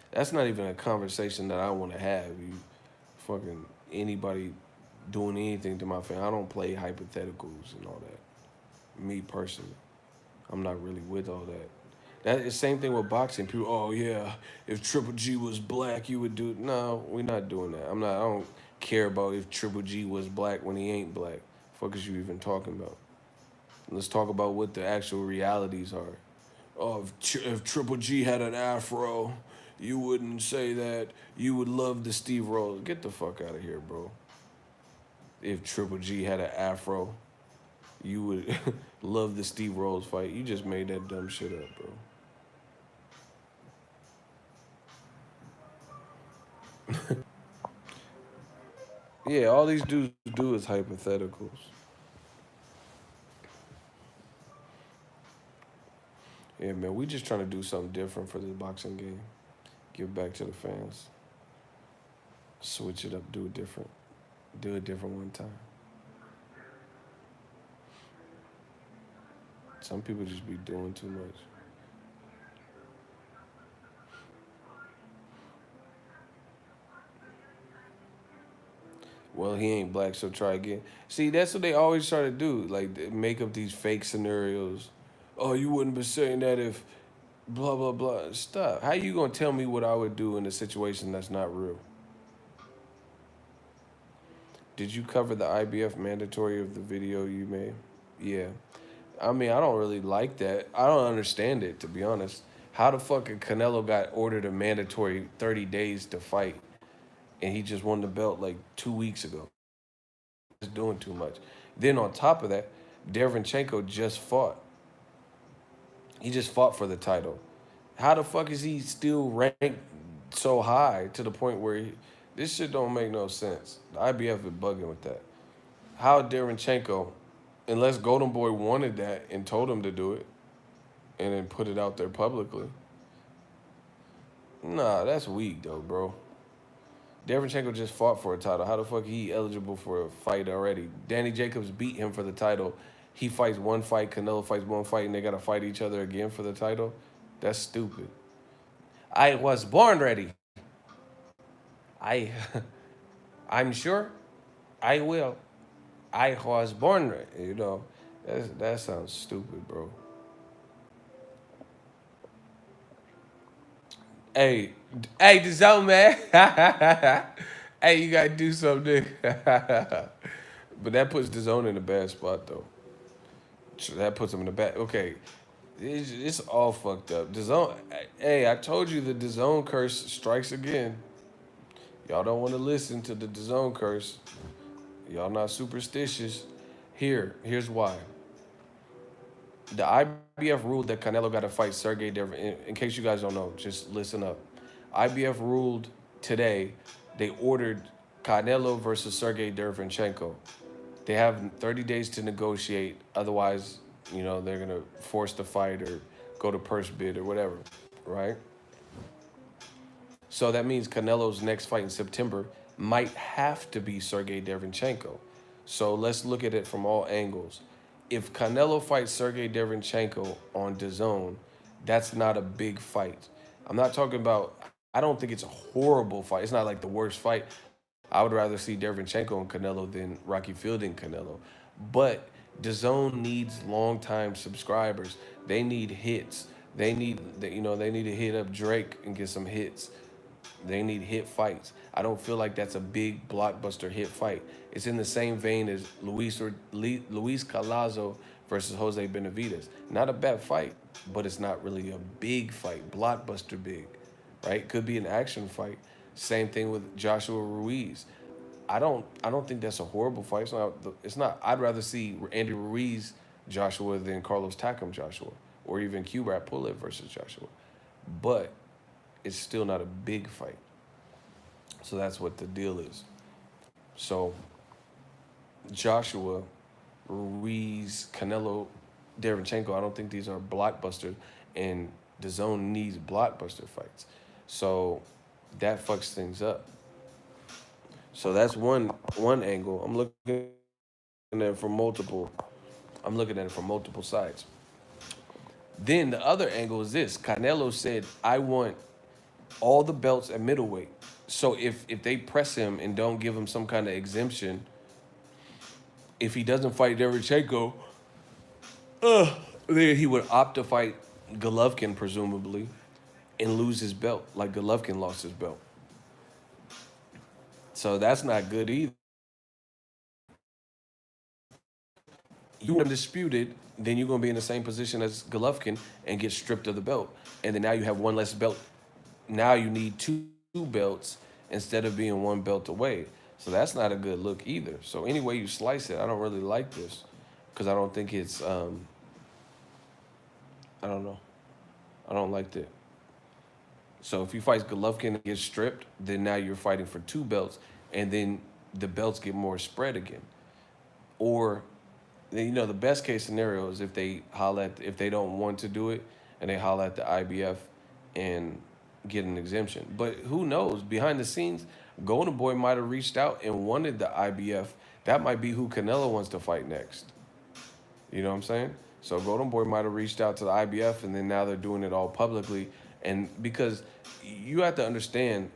that's not even a conversation that I want to have. You fucking anybody doing anything to my family. I don't play hypotheticals and all that. Me personally, I'm not really with all that. That is same thing with boxing. People, oh yeah, if Triple G was black, you would do. No, we're not doing that. I'm not. I don't care about if Triple G was black when he ain't black. Fuck is you even talking about? Let's talk about what the actual realities are. Oh, if Triple G had an afro, you wouldn't say that. You would love the Steve Rose. Get the fuck out of here, bro. If Triple G had an afro, you would love the Steve Rose fight. You just made that dumb shit up, bro. Yeah, all these dudes do is hypotheticals. Yeah, man, we just trying to do something different for this boxing game. Give back to the fans. Switch it up, do it different. Do it different one time. Some people just be doing too much. Well, he ain't black, so try again. See, that's what they always try to do. Like, they make up these fake scenarios. Oh, you wouldn't be saying that if blah, blah, blah. Stop. How you going to tell me what I would do in a situation that's not real? Did you cover the IBF mandatory of the video you made? Yeah. I mean, I don't really like that. I don't understand it, to be honest. How the fuck Canelo got ordered a mandatory 30 days to fight, and he just won the belt like 2 weeks ago? It's doing too much. Then on top of that, Derevchenko just fought. He just fought for the title. How the fuck is he still ranked so high to the point where this shit don't make no sense? The IBF is bugging with that. How Derevchenko, unless Golden Boy wanted that and told him to do it, and then put it out there publicly. Nah, that's weak though, bro. Derevchenko just fought for a title. How the fuck he eligible for a fight already? Danny Jacobs beat him for the title. He fights one fight, Canelo fights one fight, and they gotta fight each other again for the title. That's stupid. I was born ready. I, I'm sure I will. I was born ready. That sounds stupid, bro. Hey, hey, the zone man. Hey, you gotta do something. But that puts the zone in a bad spot though. So that puts him in a bad. Okay, it's all fucked up. The zone. Hey, I told you the zone curse strikes again. Y'all don't want to listen to the zone curse. Y'all not superstitious. Here's why. The IBF ruled that Canelo got to fight Sergey Derevchenko. In case you guys don't know, just listen up. IBF ruled today. They ordered Canelo versus Sergey Derevchenko. They have 30 days to negotiate. Otherwise, they're gonna force the fight or go to purse bid or whatever, right? So that means Canelo's next fight in September might have to be Sergey Derevchenko. So let's look at it from all angles. If Canelo fights Sergey Derevchenko on DAZN, that's not a big fight. I'm not talking about. I don't think it's a horrible fight. It's not like the worst fight. I would rather see Derevchenko and Canelo than Rocky Fielding Canelo. But DAZN needs long-time subscribers. They need hits. They need to hit up Drake and get some hits. They need hit fights. I don't feel like that's a big blockbuster hit fight. It's in the same vein as Luis Calazo versus Jose Benavidez. Not a bad fight, but it's not really a big fight, blockbuster big, right? Could be an action fight. Same thing with Joshua Ruiz. I don't think that's a horrible fight. It's not. I'd rather see Andy Ruiz Joshua than Carlos Takam Joshua, or even Kubrat Pulev versus Joshua. But it's still not a big fight. So that's what the deal is. So Joshua, Ruiz, Canelo, Derevchenko, I don't think these are blockbusters, and the zone needs blockbuster fights. So that fucks things up. So that's one angle. At it from multiple. I'm looking at it from multiple sides. Then the other angle is this: Canelo said, "I want all the belts at middleweight." So if they press him and don't give him some kind of exemption, if he doesn't fight Derevchenko, then he would opt to fight Golovkin presumably, and lose his belt like Golovkin lost his belt. So that's not good either. You undisputed, then you're gonna be in the same position as Golovkin and get stripped of the belt, and then now you have one less belt. Now you need two belts instead of being one belt away. So that's not a good look either. So any way you slice it, I don't really like this because I don't think it's I don't know. I don't like that. So if you fight Golovkin and get stripped, then now you're fighting for two belts, and then the belts get more spread again. Or, the best case scenario is if if they don't want to do it, and they holler at the IBF and get an exemption. But who knows? Behind the scenes, Golden Boy might have reached out and wanted the IBF. That might be who Canelo wants to fight next. You know what I'm saying? So Golden Boy might have reached out to the IBF, and then now they're doing it all publicly. And because you have to understand,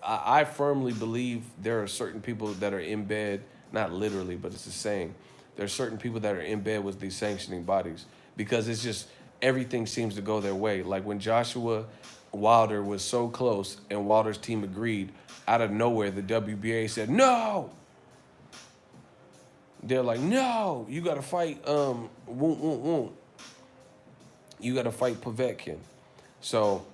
I firmly believe there are certain people that are in bed, not literally, but it's the saying. There are certain people that are in bed with these sanctioning bodies because it's just everything seems to go their way. Like when Joshua Wilder was so close and Wilder's team agreed, out of nowhere, the WBA said, no! They're like, no, you got to fight, you got to fight Povetkin. So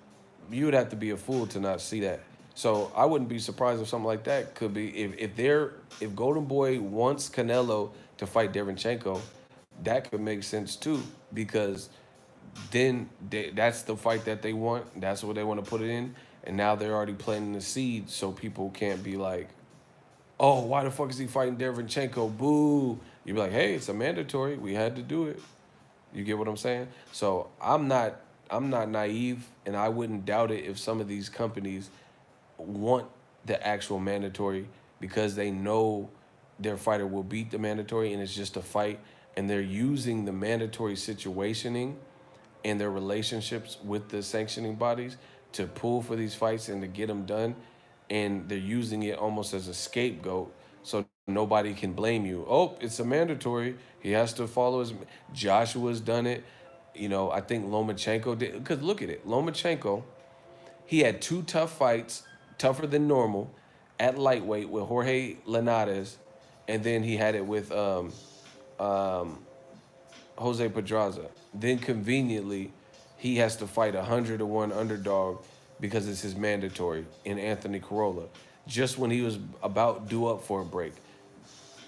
you would have to be a fool to not see that. So I wouldn't be surprised if something like that could be, if Golden Boy wants Canelo to fight Derevchenko, that could make sense too, because then that's the fight that they want. That's what they want to put it in. And now they're already planting the seed so people can't be like, oh, why the fuck is he fighting Derevchenko? Boo. You'd be like, hey, it's a mandatory. We had to do it. You get what I'm saying? So I'm not naive, and I wouldn't doubt it if some of these companies want the actual mandatory because they know their fighter will beat the mandatory and it's just a fight, and they're using the mandatory situationing and their relationships with the sanctioning bodies to pull for these fights and to get them done, and they're using it almost as a scapegoat so nobody can blame you. Oh, it's a mandatory. He has to follow his... Joshua's done it. I think Lomachenko did. Because look at it. Lomachenko, he had two tough fights, tougher than normal, at lightweight with Jorge Linares, and then he had it with Jose Pedraza. Then conveniently, he has to fight 100-1 underdog because it's his mandatory in Anthony Corolla. Just when he was about due up for a break.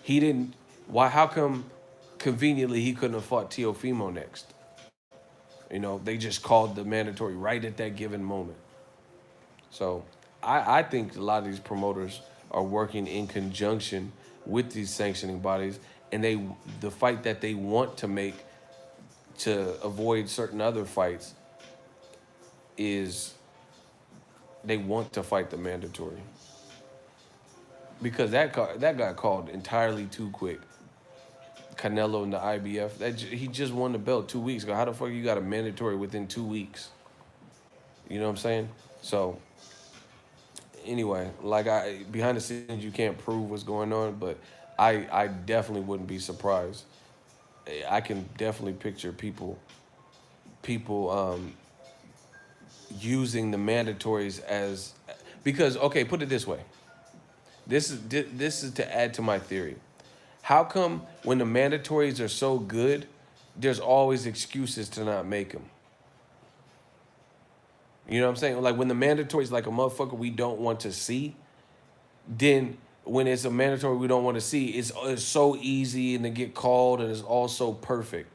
He didn't... Why? How come conveniently he couldn't have fought Teofimo next? They just called the mandatory right at that given moment. So I think a lot of these promoters are working in conjunction with these sanctioning bodies, and the fight that they want to make to avoid certain other fights is they want to fight the mandatory. Because that got called entirely too quick. Canelo and the IBF, he just won the belt 2 weeks ago. How the fuck you got a mandatory within 2 weeks? You know what I'm saying? So, anyway, behind the scenes, you can't prove what's going on, but I definitely wouldn't be surprised. I can definitely picture people using the mandatories as... Because, okay, put it this way. This is to add to my theory. How come when the mandatories are so good, there's always excuses to not make them. You know what I'm saying? Like when the mandatory is like a motherfucker we don't want to see, then when it's a mandatory we don't want to see, it's so easy and to get called and it's all so perfect.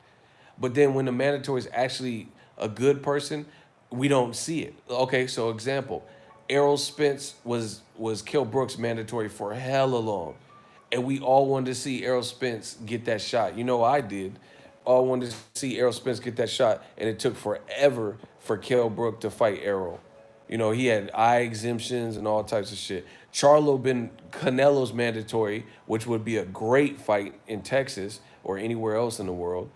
But then when the mandatory is actually a good person, we don't see it. Okay, so example, Errol Spence was Kell Brooks mandatory for hella long. And we all wanted to see Errol Spence get that shot. You know I did. All wanted to see Errol Spence get that shot, and it took forever for Kell Brook to fight Errol. You know, he had eye exemptions and all types of shit. Charlo been Canelo's mandatory, which would be a great fight in Texas or anywhere else in the world.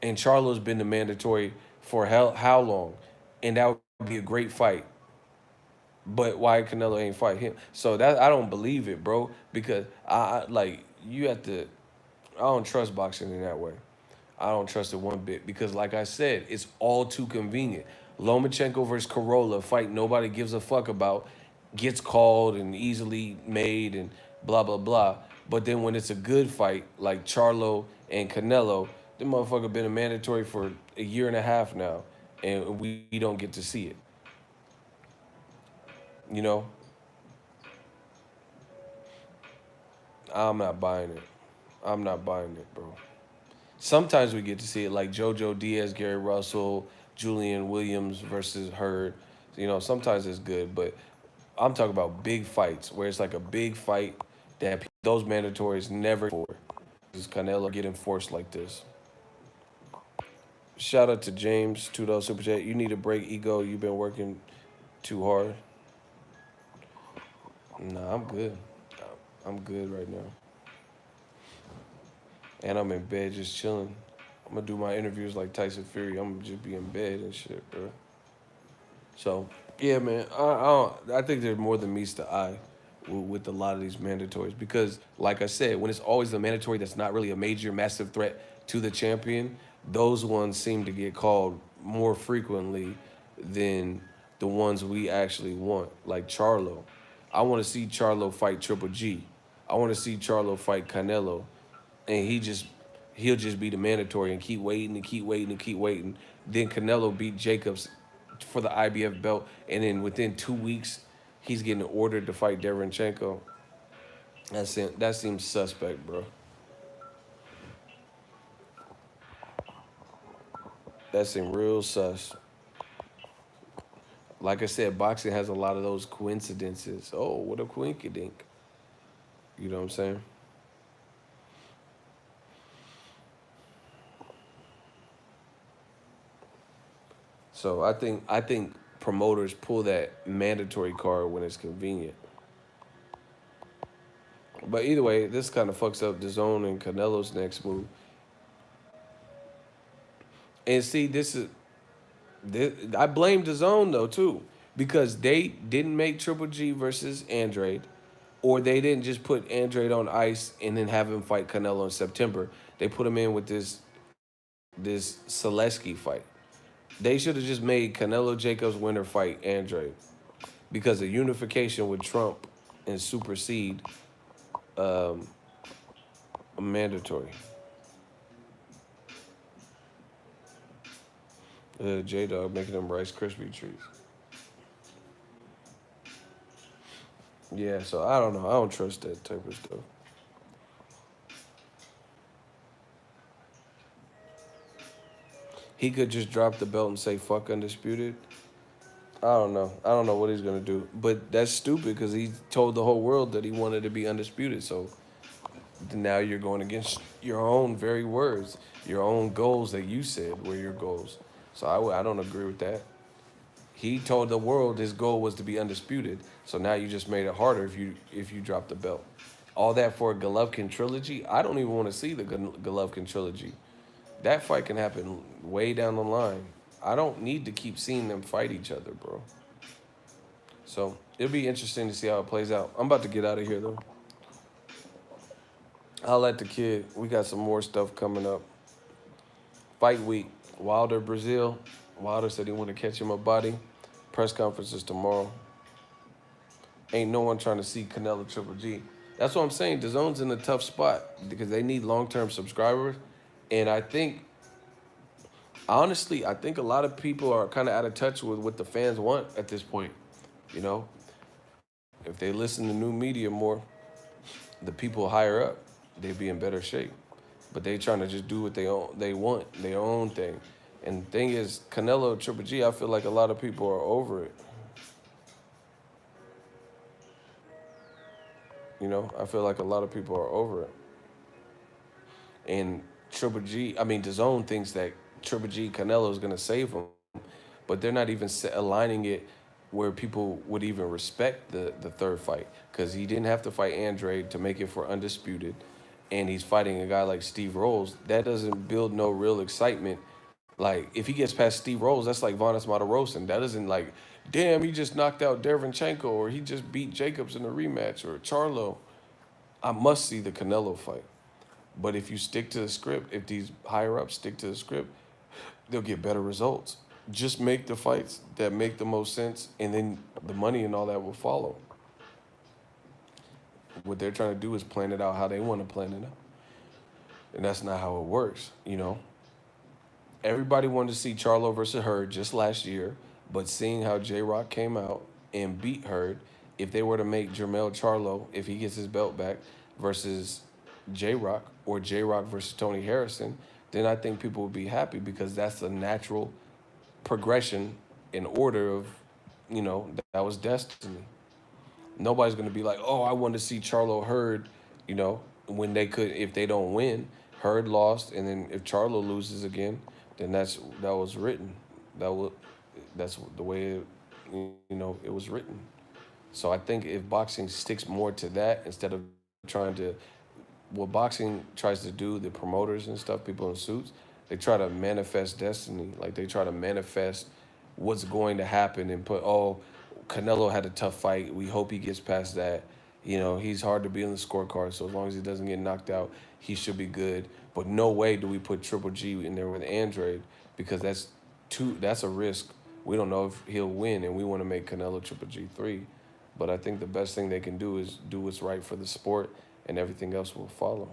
And Charlo's been the mandatory for how long? And that would be a great fight. But why Canelo ain't fight him? So that I don't believe it, bro. Because I like you have to. I don't trust boxing in that way. I don't trust it one bit because, like I said, it's all too convenient. Lomachenko versus Corolla fight nobody gives a fuck about, gets called and easily made and blah blah blah. But then when it's a good fight like Charlo and Canelo, the motherfucker been a mandatory for a year and a half now, and we don't get to see it. You know, I'm not buying it. I'm not buying it, bro. Sometimes we get to see it like JoJo Diaz, Gary Russell, Julian Williams versus Hurd. You know, sometimes it's good, but I'm talking about big fights where it's like a big fight that those mandatories never for. Is Canelo getting forced like this? Shout out to James, $2 super chat. You need a break, ego. You've been working too hard. Nah, I'm good. I'm good right now. And I'm in bed just chilling. I'm gonna do my interviews like Tyson Fury. I'm gonna just be in bed and shit, bro. So yeah, man. I think there's more than meets the eye with a lot of these mandatories because, like I said, when it's always a mandatory that's not really a major, massive threat to the champion, those ones seem to get called more frequently than the ones we actually want, like Charlo. I want to see Charlo fight Triple G. I want to see Charlo fight Canelo, and he'll just be the mandatory and keep waiting and keep waiting and keep waiting. Then Canelo beat Jacobs for the IBF belt, and then within 2 weeks, he's getting ordered to fight Derenchenko. That seems suspect, bro. That seems real sus. Like I said, boxing has a lot of those coincidences. Oh, what a coinkydink. You know what I'm saying? So I think promoters pull that mandatory card when it's convenient. But either way, this kind of fucks up the zone and Canelo's next move. And see, I blame the zone though too because they didn't make Triple G versus Andrade, or they didn't just put Andrade on ice and then have him fight Canelo in September. They put him in with this Selesky fight. They should have just made Canelo Jacobs winner fight Andrade because the unification would trump and supersede um, a mandatory. J Dog making them Rice Krispie treats. Yeah, so I don't know. I don't trust that type of stuff. He could just drop the belt and say "fuck undisputed." I don't know. I don't know what he's gonna do, but that's stupid because he told the whole world that he wanted to be undisputed. So now you're going against your own very words, your own goals that you said were your goals. So I don't agree with that. He told the world his goal was to be undisputed. So now you just made it harder if you drop the belt. All that for a Golovkin trilogy. I don't even want to see the Golovkin trilogy. That fight can happen way down the line. I don't need to keep seeing them fight each other, bro. So it'll be interesting to see how it plays out. I'm about to get out of here though. I'll let the kid. We got some more stuff coming up. Fight week. Wilder, Brazil. Wilder said he want to catch him a body. Press conference is tomorrow. Ain't no one trying to see Canelo Triple G. That's what I'm saying. DAZN's in a tough spot because they need long-term subscribers. And I think Honestly, I think a lot of people are kind of out of touch with what the fans want at this point. You know, if they listen to new media more, the people higher up, they'd be in better shape. But they trying to just do what they want, their own thing. And the thing is, Canelo, Triple G, I feel like a lot of people are over it. You know, I feel like a lot of people are over it. And Triple G, I mean, DAZN thinks that Triple G Canelo is gonna save him, but they're not even aligning it where people would even respect the third fight because he didn't have to fight Andrade to make it for undisputed, and he's fighting a guy like Steve Rolls. That doesn't build no real excitement. Like if he gets past Steve Rolls, that's like Vanas Matarosen. That isn't like, damn, he just knocked out Derevchenko or he just beat Jacobs in a rematch or Charlo. I must see the Canelo fight. But if you stick to the script, if these higher ups stick to the script, they'll get better results. Just make the fights that make the most sense, and then the money and all that will follow. What they're trying to do is plan it out how they want to plan it out. And that's not how it works, you know? Everybody wanted to see Charlo versus Hurd just last year, but seeing how J-Rock came out and beat Hurd, if they were to make Jermell Charlo, if he gets his belt back, versus J-Rock or J-Rock versus Tony Harrison, then I think people would be happy because that's a natural progression in order of, that was destiny. Nobody's going to be like, oh, I want to see Charlo Hurd, when they could, if they don't win. Hurd lost, and then if Charlo loses again, then that was written. That was that's the way it was written. So I think if boxing sticks more to that instead of trying to, what boxing tries to do, the promoters and stuff, people in suits, they try to manifest destiny. Like they try to manifest what's going to happen and put, oh, Canelo had a tough fight. We hope he gets past that. He's hard to be in the scorecard, so as long as he doesn't get knocked out, he should be good. But no way do we put Triple G in there with Andrade because that's a risk. We don't know if he'll win, and we want to make Canelo Triple G3. But I think the best thing they can do is do what's right for the sport, and everything else will follow.